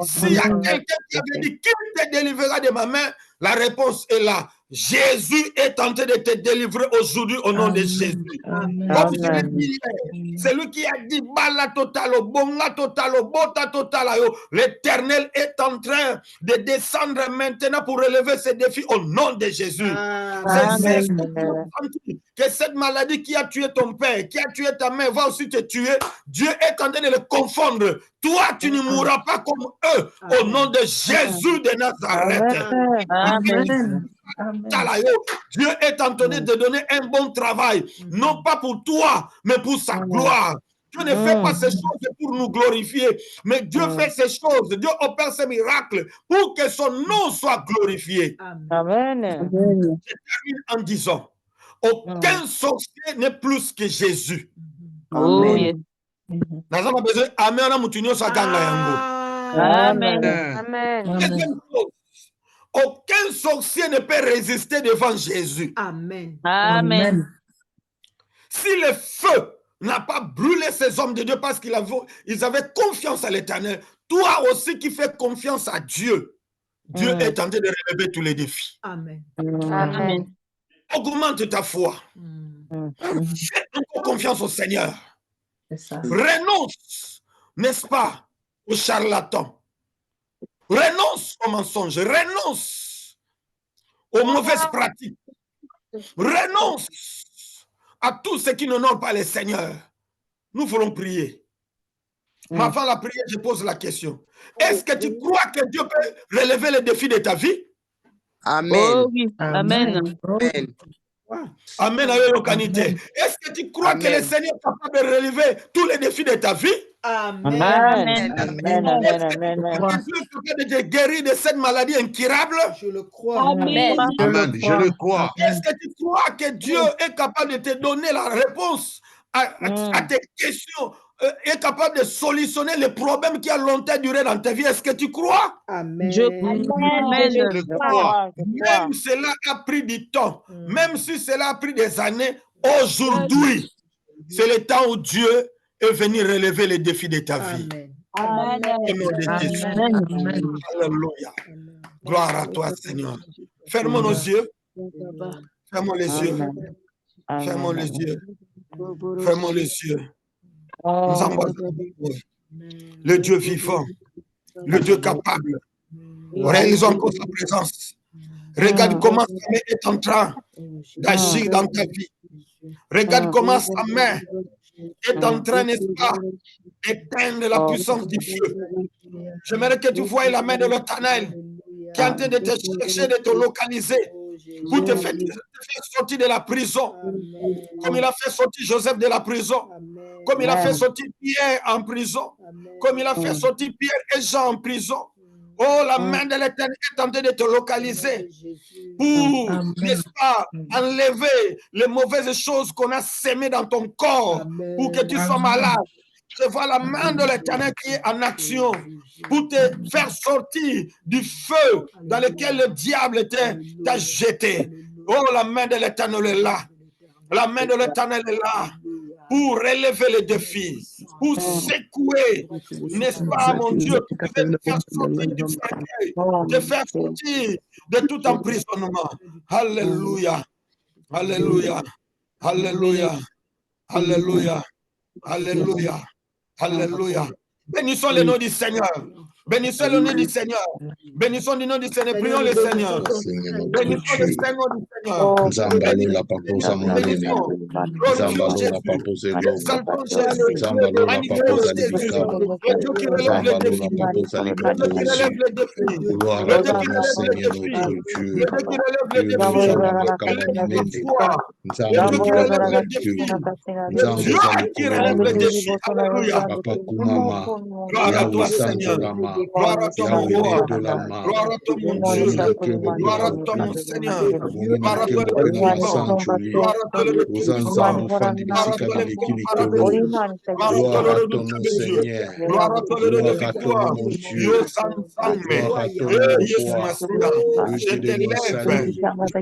S'il y a quelqu'un qui avait dit qui te délivrera de ma main, la réponse est là. Jésus est en train de te délivrer aujourd'hui au nom de Jésus. Comme je l'ai dit hier, celui qui a dit Bala totalo, Bonga totalo, Bota totalo, l'Éternel est en train de descendre maintenant pour relever ces défis au nom de Jésus. Que cette maladie qui a tué ton père, qui a tué ta mère, va aussi te tuer. Dieu est en train de le confondre. Toi, tu ne mourras pas comme eux au nom de Jésus de Nazareth. Amen. Dieu est en train de te donner un bon travail, non pas pour toi, mais pour sa gloire. Dieu ne fait pas ces choses pour nous glorifier, mais Dieu fait ces choses, Dieu opère ces miracles pour que son nom soit glorifié. Amen. Je termine en disant, aucun sorcier n'est plus que Jésus. Oh, yes. Amen. Amen. Deuxième chose, aucun sorcier ne peut résister devant Jésus. Amen. Amen. Si le feu n'a pas brûlé ces hommes de Dieu parce qu'ils avaient confiance à l'Éternel, toi aussi qui fais confiance à Dieu, Dieu est en train de relever tous les défis. Amen. Amen. Augmente ta foi. Fais encore confiance au Seigneur. Renonce, n'est-ce pas, aux charlatans. Renonce aux mensonges. Renonce aux mauvaises pratiques. Renonce à tous ceux qui n'honorent pas le Seigneur. Nous voulons prier. Mais avant la prière, je pose la question. Est-ce que tu crois que Dieu peut relever les défis de ta vie? Amen. Oh, oui. Amen. Amen. Amen. Est-ce que tu crois que le Seigneur est capable de relever tous les défis de ta vie? Amen. Amen. Est-ce que Dieu est capable de te guérir de cette maladie incurable? Je le crois. Amen. Amen. Je le crois. Est-ce que tu crois que Dieu est capable de te donner la réponse à tes questions, est capable de solutionner les problèmes qui ont longtemps duré dans ta vie? Est-ce que tu crois? Amen. Je Je le crois. Même si cela a pris du temps, même si cela a pris des années, aujourd'hui, c'est le temps où Dieu est venu relever les défis de ta vie. Amen. Au nom de Jésus. Alléluia. Gloire à toi, Seigneur. Fermons nos yeux. Fermons les yeux. Fermons les yeux. Fermons les yeux. Nous embrassons le Dieu vivant, le Dieu capable. Réalisons encore sa présence. Regarde comment sa main est en train d'agir dans ta vie. Regarde comment sa main est en train, n'est-ce pas, d'éteindre la puissance du feu. J'aimerais que tu voies la main de l'Éternel qui est en train de te chercher, de te localiser pour te faire sortir de la prison, comme il a fait sortir Joseph de la prison, comme il a fait sortir Pierre en prison, comme il a fait sortir Pierre et Jean en prison. Oh, la main de l'Éternel est en train de te localiser pour, n'est-ce pas, enlever les mauvaises choses qu'on a sémées dans ton corps pour que tu sois malade. Je vois la main de l'Éternel qui est en action pour te faire sortir du feu dans lequel le diable t'a jeté. Oh, la main de l'Éternel est là. La main de l'Éternel est là pour relever les défis, pour secouer, n'est-ce pas, mon Dieu, pour te faire sortir du cercueil, te faire sortir de tout emprisonnement. Alléluia. Alléluia. Alléluia. Alléluia. Alléluia. Alléluia. Bénissons le nom du Seigneur. Bénissons le nom du Seigneur. Bénissons le nom du Seigneur. Prions le Seigneur. Bénissons le Seigneur du Seigneur. Zambalo la paposa monene. Zambalo la paposa Exaltons Jésus. Zambalo la paposa Jésus. libicaba. Le Dieu qui relève les Zambalo la défis. paposa Le Dieu qui libicaba. relève les défis. Gloire Le à Dieu toi, qui mon relève les Seigneur, défis. notre Le Dieu. Dieu qui relève les Dieu défis. nous a Le Dieu qui foi. Le Dieu Zambalo qui la relève les paposa. défis. Le Zambalo Dieu qui relève les défis. Alléluia. Papa Kunama. Gloire à toi, Yahweh Seigneur. Santo Lama. main. Gloire à toi, mon Yahweh, roi. lève de la main. Gloire à toi, mon Dieu. Gloire à toi, mon Seigneur. Gloire à toi, le Tout-Puissant. Gloire à toi, le Tout-Puissant. Gloire à toi, l'incomparable Dieu. Gloire à toi, le redoutable Dieu. Gloire à toi, le Dieu de victoire. Yo Sanzame. Yes, Massia. Je t'élève.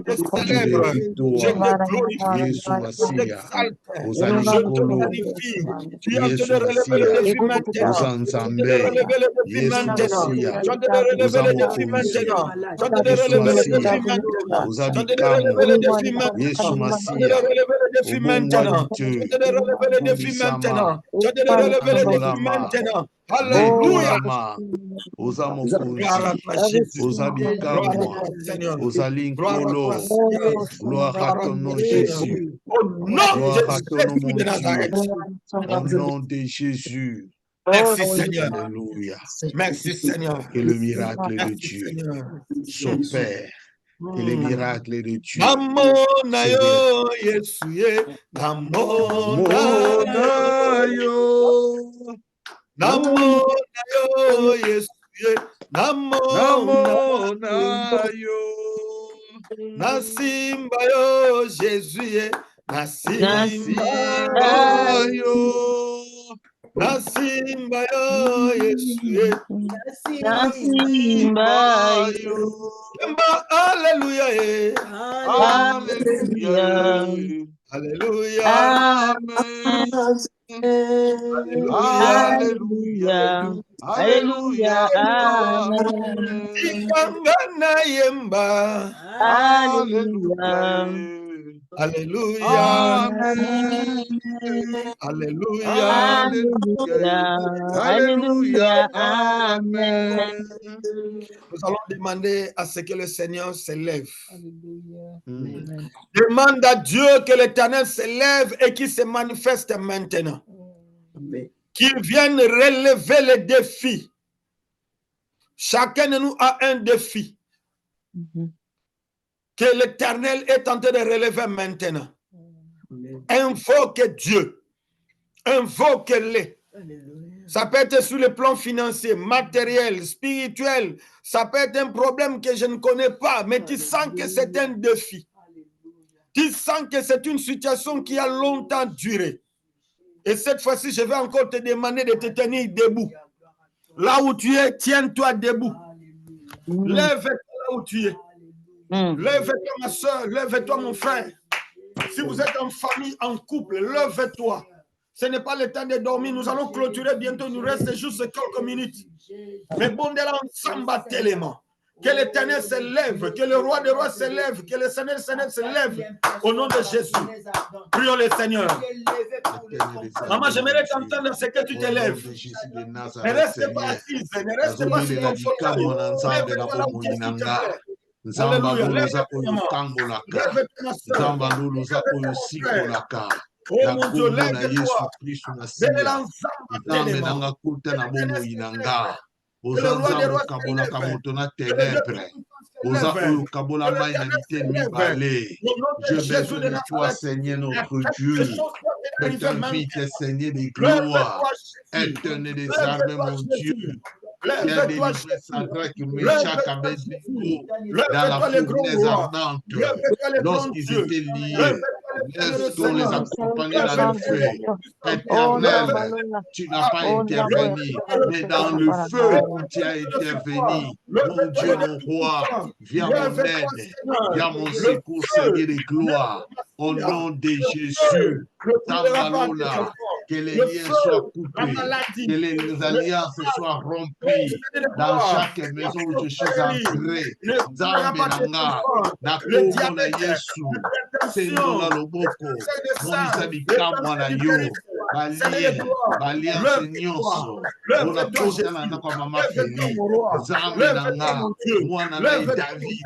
Je célèbre. Je te glorifie. Je t'exalte. Je te magnifie. Tu es en train de relever le défi maintenant. Tu es en train de relever le défi maintenant. Tu es en train de relever le défi maintenant. Tu es en train de relever le défi maintenant. Tu es en train de relever le défi maintenant. Tu es en train de relever le défi maintenant. Tu es en train de relever le défi maintenant. Tu es en train de relever le défi maintenant. Alléluia. Gloire à toi, Jésus. Gloire à toi, Seigneur. Gloire à toi, Seigneur. Gloire à ton nom, Jésus. Au nom Gloire à de ton nom, Jésus mon de Nazareth. Dieu. Au nom de Jésus. Merci, Seigneur. Alléluia. Merci, Seigneur. Que le miracle de Merci, Dieu Seigneur. s'opère. Que les miracles de Dieu. Namona yo Yesu ye. Namona yo. Namona yo Yesu ye. Namona yo. Nasimba yo Jésus ye. Nasimba yo. Nasimba yo Yesu ye. Nasimba yo. Alléluia ye. Alléluia. Alléluia. Amen. Alléluia. Alléluia. Amen. Ikangana yemba. Alléluia. Alléluia. Amen. Alléluia. Alléluia. Amen. Nous allons demander à ce que le Seigneur s'élève. Mm. Demande à Dieu que l'Éternel s'élève et qu'il se manifeste maintenant. Qu'il vienne relever les défis. Chacun de nous a un défi que l'Éternel est en train de relever maintenant. Invoque Dieu. Invoque-le. Ça peut être sur le plan financier, matériel, spirituel. Ça peut être un problème que je ne connais pas, mais tu sens que c'est un défi. Tu sens que c'est une situation qui a longtemps duré. Et cette fois-ci, je vais encore te demander de te tenir debout. Là où tu es, tiens-toi debout. Lève-toi là où tu es. Lève-toi, ma soeur. Lève-toi, mon frère. Si vous êtes en famille, en couple, lève-toi. Ce n'est pas le temps de dormir. Nous allons clôturer bientôt. Il nous reste juste quelques minutes. Mais bon, de là, ensemble, tellement. Que l'Éternel se lève, que le roi des rois se lève, que le Seigneur se lève. Au nom de Jésus. Prions le Seigneur. Maman, j'aimerais t'entendre ce que tu te lèves. Ne reste pas assise, ne reste pas sur ton fauteuil. Lève-toi là où tu es, s'il te plaît. Alléluia. Lève-toi. Oh mon Dieu, lève-toi. Dès l'ensemble, Je veux de toi, Seigneur notre Dieu. Que ta vie t'est Seigneur des gloires. Éternel des armées, mon Dieu. Qui a délivré Sadrach, Meshach, Abednego dans la fournaise ardente. Lorsqu'ils étaient liés, lorsqu'on les accompagnait dans le feu. Éternel, tu n'as pas intervenu, mais dans le feu, tu as intervenu. Mon Dieu, mon roi, viens mon aide, viens mon secours, Seigneur des gloires. Au nom de Jésus, Tamalola, que les liens soient coupés, que les alliances soient rompues dans chaque maison où je suis entré. Zambelanga, Nakomo na Yesu, Seigneur na Loboko, Monisa Bikamwa na Yo, Balia Senyonso, Ona Kota na kwa Mama Feli, Zambelanga, Mwana na David,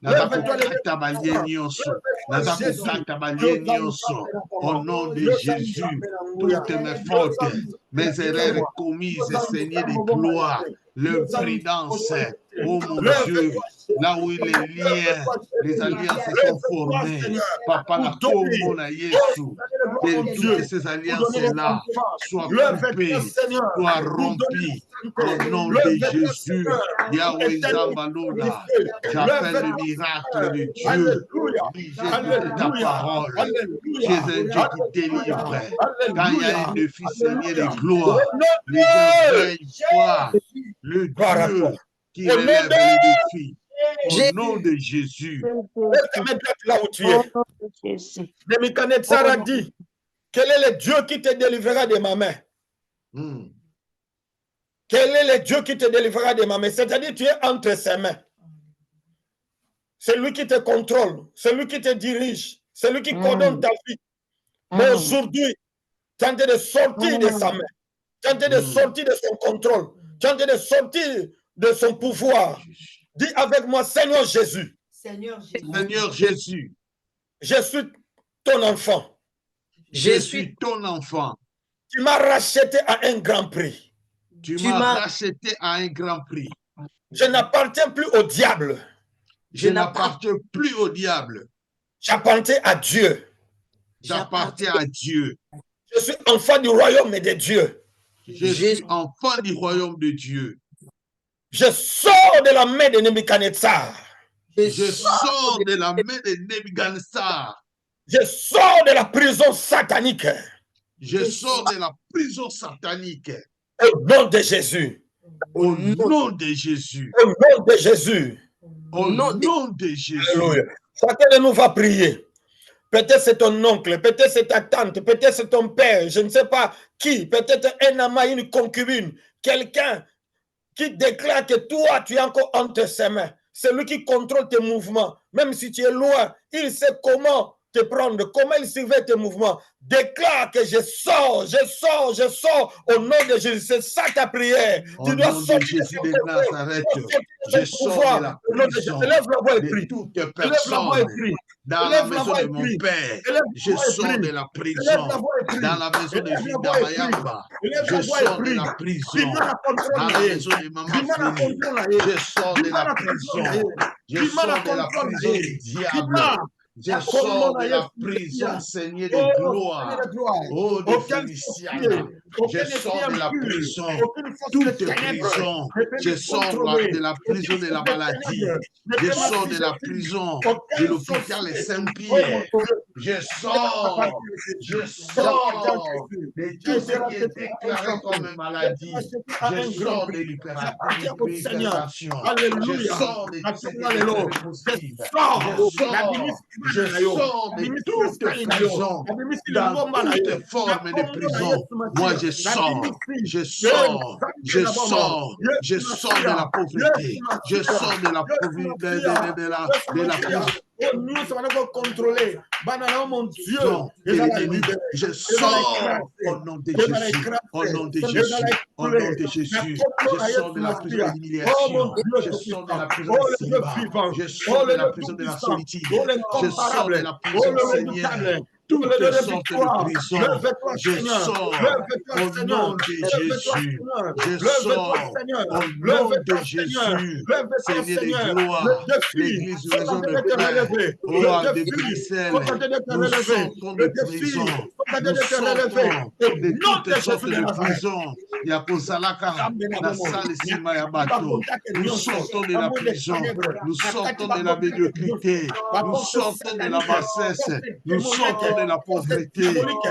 Nazakukata Balie Nyonso, Nazakukata Balie Nyonso, au nom de Jésus, toutes mes fautes, mes erreurs commises, Seigneur de gloire, l'imprudence, oh mon Dieu, là où les liens, les alliances se sont formées. Papa, la commune à Jésus, que toutes ces alliances-là soient coupées, soient rompues. Au nom de Jésus, Yahweh Zambalona, j'appelle le miracle de Dieu. Jésus, c'est ta parole. Tu es un Dieu qui délivre. Quand il y a un défi, Seigneur de gloire, les gens veillent voir le Dieu qui relève les défis. Au nom de Jésus. Là où tu es. Nebuchadnezzar a dit, quel est le Dieu qui te délivrera de ma main? Quel est le Dieu qui te délivrera de ma main? C'est-à-dire, tu es entre ses mains. C'est lui qui te contrôle, c'est lui qui te dirige, c'est lui qui coordonne ta vie. Mais aujourd'hui, tu es en train de sortir de sa main, tu es en train de sortir de son contrôle, tu es en train de sortir de son pouvoir. Dis avec moi, Seigneur Jésus. Seigneur Jésus. Seigneur Jésus. Je suis ton enfant. Je suis ton enfant. Tu m'as racheté à un grand prix. Tu m'as racheté à un grand prix. Je n'appartiens plus au diable. Je n'appartiens plus au diable. J'appartiens à Dieu. J'appartiens à Dieu. Je suis enfant du royaume de Dieu. Je suis enfant du royaume de Dieu. Je sors de la main de Nebuchadnezzar. Je sors de la main de Nebuchadnezzar. Je sors de la prison satanique. Je sors de la prison satanique. Au nom de Jésus. Au nom de Jésus. Au nom de Jésus. Au nom de Jésus. Alléluia. Chacun de nous va prier. Peut-être c'est ton oncle, peut-être c'est ta tante, peut-être c'est ton père, je ne sais pas qui, peut-être un amant, une concubine, quelqu'un qui déclare que toi, tu es encore entre ses mains. C'est lui qui contrôle tes mouvements. Même si tu es loin, il sait comment te prendre, comment il surveille tes mouvements. Déclare que je sors au nom de Jésus. C'est ça ta prière. Au nom de Jésus de Nazareth, je sors de la prison de toute personne dans la maison de mon père. Je sors de la prison dans la maison de Vida Mayamba. Je sors de la prison dans la maison de Maman Frélie. Je sors de la prison. Je sors de la prison du diable. Je sors de la prison, Seigneur de gloire. Oh, de Féliciana. Je sors de la prison, toute prison. Je sors de la prison de la maladie. Je sors de la prison de l'hôpital Saint-Pierre. Je sors de tout ce qui est déclaré comme maladie. Je sors de l'hypertension. Je sors de tout ce qui est possible. Je sors de toute prison, dans toute forme de prison. Moi, je sors de la pauvreté. Je sors de la pauvreté, de la prison. Nous sommes contrôlés. Mon Dieu, je sors au nom de Jésus, au nom de Jésus, au nom de Jésus. Je sors de la prison de l'humiliation, je sors de la prison du célibat, je sors de la prison de la solitude, je sors de la prison, Seigneur, toutes sortes de prisons. Je sors au nom de Jésus. Je sors au nom de Jésus. Seigneur de gloire, l'église maison de Père, roi de Bruxelles, nous sortons de prison. Nous sortons de toutes sortes de prisons. Yakozalaka, la salle Sima Yabato. Nous sortons de la prison. Nous sortons de la médiocrité. Nous sortons de la bassesse. Nous sortons de la pauvreté.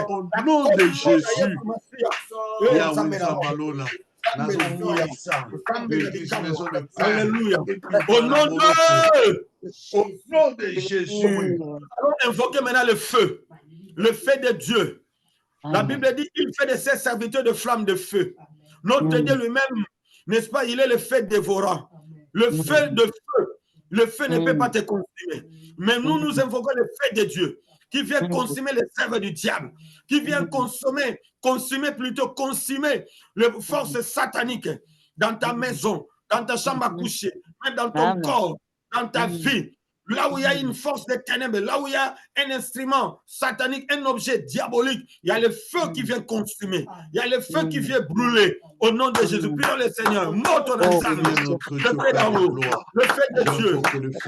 Au nom de Jésus. Yahweh Zabalona. Alléluia. Au nom de Jésus. Allons invoquer maintenant le feu de Dieu. La Bible dit il fait de ses serviteurs de flammes de feu. Notre Dieu lui-même, n'est-ce pas, il est le feu dévorant. Le feu de feu. Le feu ne peut pas te consumer. Mais nous invoquons le feu de Dieu qui vient consumer les œuvres du diable, qui vient consumer les forces sataniques dans ta maison, dans ta chambre à coucher, dans ton corps, dans ta vie. là où il y a une force des ténèbres, là où il y a un instrument satanique, un objet diabolique, il y a le feu qui vient consumer, il y a le feu qui vient brûler. Au nom de Jésus, prions le Seigneur, monte ton ensemble, le feu d'en haut, le feu de Dieu.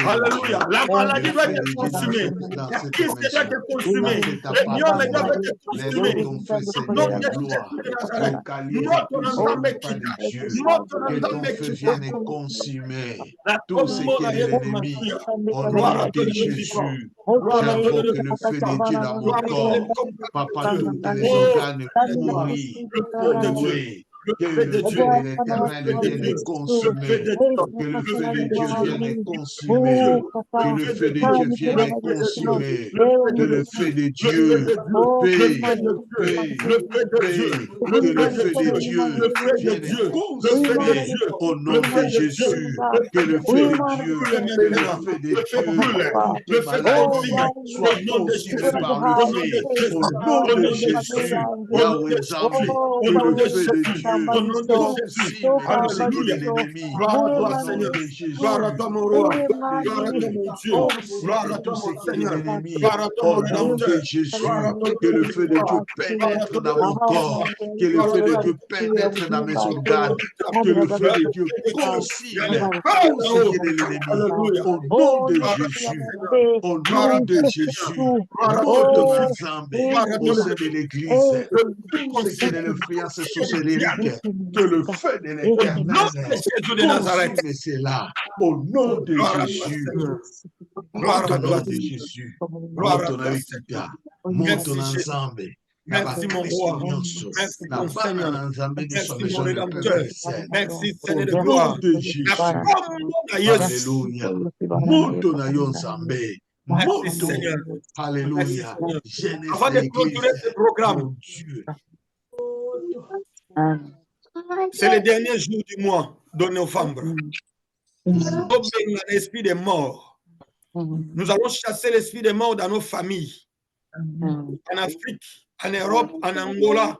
Alléluia. La maladie doit être consumée. Qui doit être consumé? Le lion doit être consumé. Non, que ton feu vienne et consumer tout ce qui est de l'ennemi. Au nom de Jésus, j'invoque le feu de Dieu dans mon corps. Papa, tous les organes pourris, pollués. Que le feu de l'Éternel vienne consumer. Que le feu de Dieu vienne consumer. Que le feu de Dieu vienne consumer. Que le feu de Dieu paix. Que le feu de Dieu vienne consumer. Au nom de Jésus. Que le feu de Dieu, toute maladie soit consumée par le feu. Au nom de Jésus. Yahweh Zambé. Que le feu de Dieu consume tout ce qui est de l'ennemi. Au nom de Jésus. Gloire à toi, mon roi. Gloire à toi, mon Dieu. Gloire à tout toi, ce mon qui est de Seigneur. l'ennemi. Gloire à toi, Au mon nom de Rédempteur. Jésus. Que le feu de Dieu pénètre dans mon corps. Que le feu de Dieu pénètre dans mes organes. Que le feu de Dieu consume tout ce qui est de l'ennemi. Au nom de Jésus. Au nom de Jésus. Monte ma Zambé au sein de l'Église. Tout ce qui est de l'influence sorcérique. Que le feu de l'Éternel consume cela. Au nom de Jésus. Au nom de Jésus. Monte avec Tita. Monte ensemble. Merci mon roi. Merci mon Seigneur. Merci mon Rédempteur. Merci Seigneur de gloire. Alléluia. Monte ensemble. Merci Seigneur. Alléluia. Avant de clôturer ce programme, c'est le dernier jour du mois de novembre. Nous avons un esprit de mort. Nous allons chasser l'esprit de mort dans nos familles. En Afrique, en Europe, en Angola,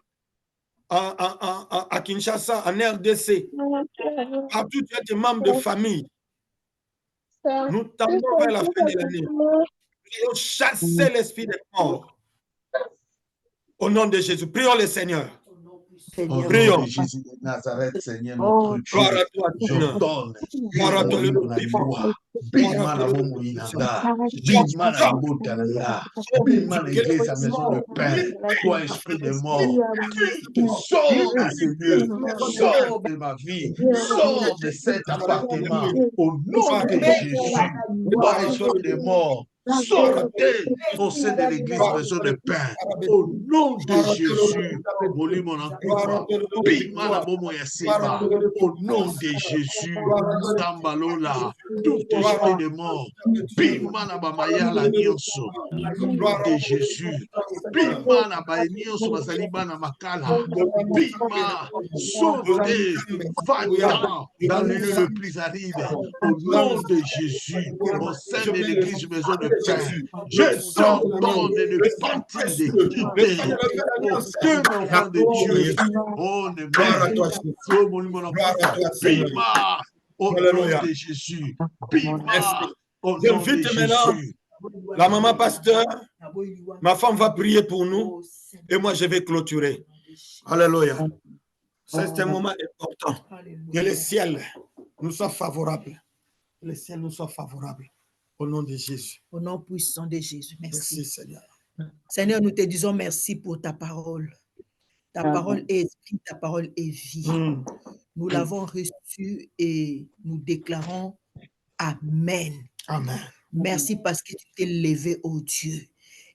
à Kinshasa, en RDC. Partout, tu es membre de famille. Nous tendons vers la fin de l'année. Nous allons chasser l'esprit de mort. Au nom de Jésus, prions le Seigneur. Au nom Prions. de Jésus de Nazareth, Seigneur notre Dieu, Gloire à toi, je Seigneur. donne Gloire à toi, le la vivant. gloire. Bima na bomo inanga, bima na botananga, bima na église à maison de pain, toi esprit de mort, sors de ce lieu, sors de ma vie, sors de cet appartement, au nom de Jésus, toi esprit de mort, sortez au sein de l'église maison de pain, au nom de Jésus, Boli mon ankoufa, bima na bomo ya seba, au nom de Jésus, Tambalola, tout esprit de mort, bima na bamaya la nyonso, au nom de Jésus, bima na ba nyonso bazali bana makala, bima, sautez, va-t'en dans le lieu le plus aride, au nom de Jésus, au sein de l'église maison de pain, je t'ordonne de ne pas quitter aucun enfant de Dieu, oh ne bima, au nom de Jésus, bima, au nom de Jésus. La maman pasteur, ma femme va prier pour nous et moi je vais clôturer. Alléluia. C'est un moment important. Que le ciel nous soit favorable. Que le ciel nous soit favorable. Au nom de Jésus. Au nom puissant de Jésus. Merci Merci. Seigneur. Seigneur, nous te disons merci pour ta parole. Ta parole est esprit, ta parole est vie. Nous l'avons reçue et nous déclarons Amen. Amen. Merci parce que tu t'es levé, oh Dieu.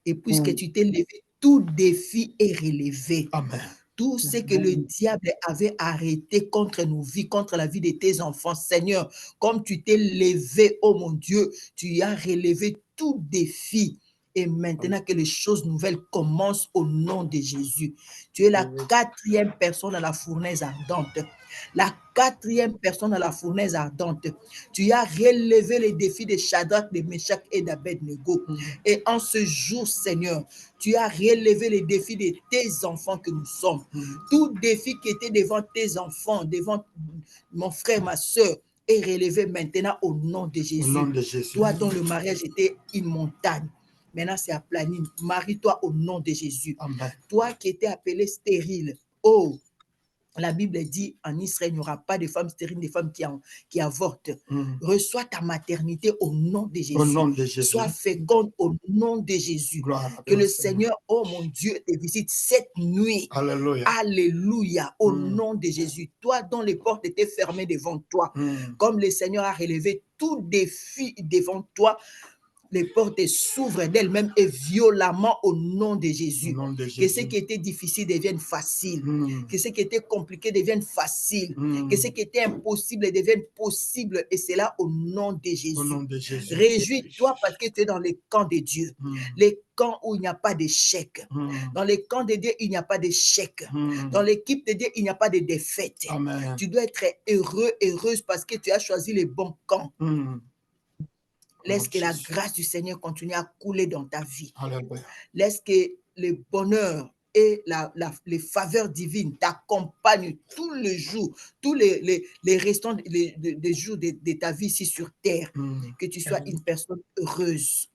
Et puisque tu t'es levé, tout défi est relevé. Amen. Tout ce que le diable avait arrêté contre nos vies, contre la vie de tes enfants, Seigneur, comme tu t'es levé, oh mon Dieu, tu as relevé tout défi. Et maintenant que les choses nouvelles commencent au nom de Jésus. Tu es la quatrième personne à la fournaise ardente. La quatrième personne à la fournaise ardente. Tu as relevé les défis de Shadrach, de Meshach et d'Abednego. Et en ce jour, Seigneur, tu as relevé les défis de tes enfants que nous sommes. Tout défi qui était devant tes enfants, devant mon frère, ma soeur, est relevé maintenant au nom de Jésus. Au nom de Jésus. Toi dont le mariage était une montagne, maintenant c'est aplani. Marie-toi au nom de Jésus. Amen. Toi qui étais appelé stérile, oh, la Bible dit en Israël, il n'y aura pas de femmes stériles, des femmes qui avortent. Reçois ta maternité au nom de Jésus. Au nom de Jésus. Sois féconde au nom de Jésus. Gloire à Que toi, le Seigneur. Seigneur, oh mon Dieu, te visite cette nuit. Alléluia. Alléluia. Au nom de Jésus. Toi dont les portes étaient fermées devant toi, comme le Seigneur a relevé tout défi devant toi, les portes s'ouvrent d'elles-mêmes et violemment au nom de Jésus. Au nom de Que Jésus. ce qui était difficile devienne facile. Que ce qui était compliqué devienne facile. Que ce qui était impossible devienne possible. Et c'est là au nom de Jésus. Au nom de Jésus. Réjouis-toi parce que tu es dans les camps de Dieu. Les camps où il n'y a pas d'échec. Dans les camps de Dieu, il n'y a pas d'échec. Dans l'équipe de Dieu, il n'y a pas de défaite. Amen. Tu dois être heureux, heureuse parce que tu as choisi les bons camps. Laisse que la grâce du Seigneur continue à couler dans ta vie. Alléluia. Laisse que le bonheur et les faveurs divines t'accompagnent tous les jours, tous les restants des jours de ta vie ici sur terre. Que tu sois une personne heureuse.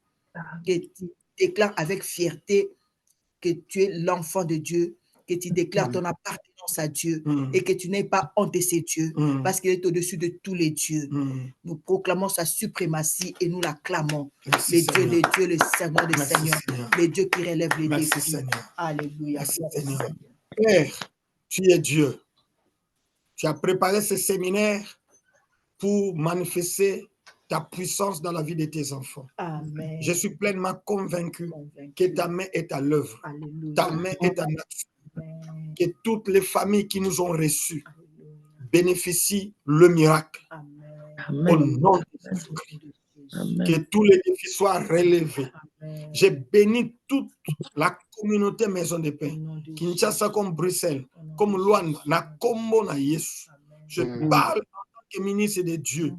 Que tu déclares avec fierté que tu es l'enfant de Dieu. Que tu déclares ton appartenance à Dieu et que tu n'aies pas honte de ces dieux parce qu'il est au-dessus de tous les dieux. Nous proclamons sa suprématie et nous l'acclamons. Merci, Le Dieu des dieux, le Seigneur des Merci, Seigneurs, Seigneur. le Dieu qui relève les Merci, défis. Seigneur. Alléluia. Merci, Seigneur. Père, tu es Dieu. Tu as préparé ce séminaire pour manifester ta puissance dans la vie de tes enfants. Amen. Je suis pleinement convaincu que ta main est à l'œuvre. Alléluia. Ta main est en action. Que toutes les familles qui nous ont reçus bénéficient le miracle. Au nom de Jésus-Christ. Que tous les défis soient relevés. J'ai béni toute la communauté Maison de Paix. Kinshasa comme Bruxelles, comme Luanda, na Kombo na Yesu. Je parle en tant que ministre de Dieu.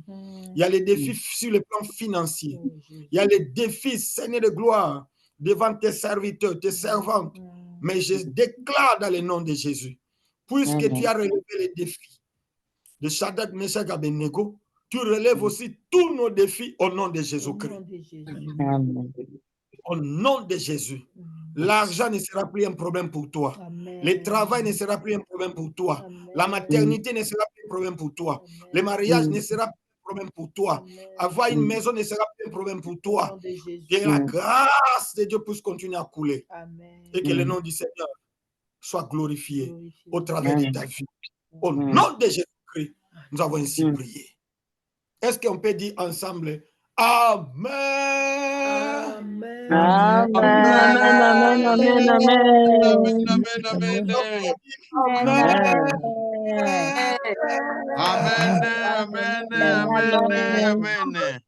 Il y a les défis sur le plan financier. Il y a les défis, Seigneur de gloire, devant tes serviteurs, tes servantes. Mais je déclare dans le nom de Jésus, puisque tu as relevé les défis de Shadrach, Meshach et Abednego, tu relèves aussi tous nos défis au nom de Jésus-Christ. Au nom de Jésus. L'argent ne sera plus un problème pour toi. Le travail ne sera plus un problème pour toi. La maternité ne sera plus un problème pour toi. Le mariage ne sera plus un problème pour toi. Avoir une maison ne sera plus un problème pour toi. Que la grâce de Dieu puisse continuer à couler. Et que le nom du Seigneur soit glorifié au travers de ta vie. Au nom de Jésus-Christ, nous avons ainsi prié. Est-ce qu'on peut dire ensemble Amen? Amen. Amen. Amen. Amen.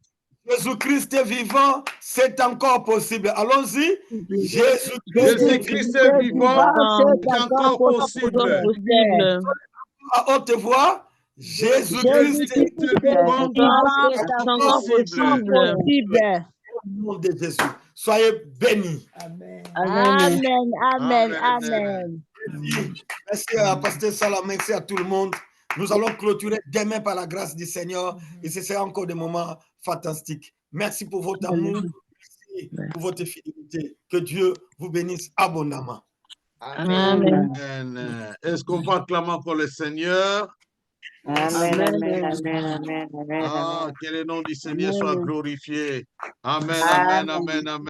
Jésus-Christ est vivant, c'est encore possible. Allons-y. Jésus-Christ est vivant, c'est encore possible. À haute voix. Jésus-Christ est vivant, c'est encore possible. Au nom de Jésus. Soyez bénis. Amen. Amen. Amen. Merci à Pasteur Salam, merci à tout le monde. Nous allons clôturer demain par la grâce du Seigneur et ce sera encore des moments fantastiques. Merci pour votre amour, merci pour votre fidélité. Que Dieu vous bénisse abondamment. Amen. Est-ce qu'on va acclamer encore le Seigneur? Amen. Amen. Ah, que le nom du Seigneur soit glorifié. Amen, amen, amen, amen.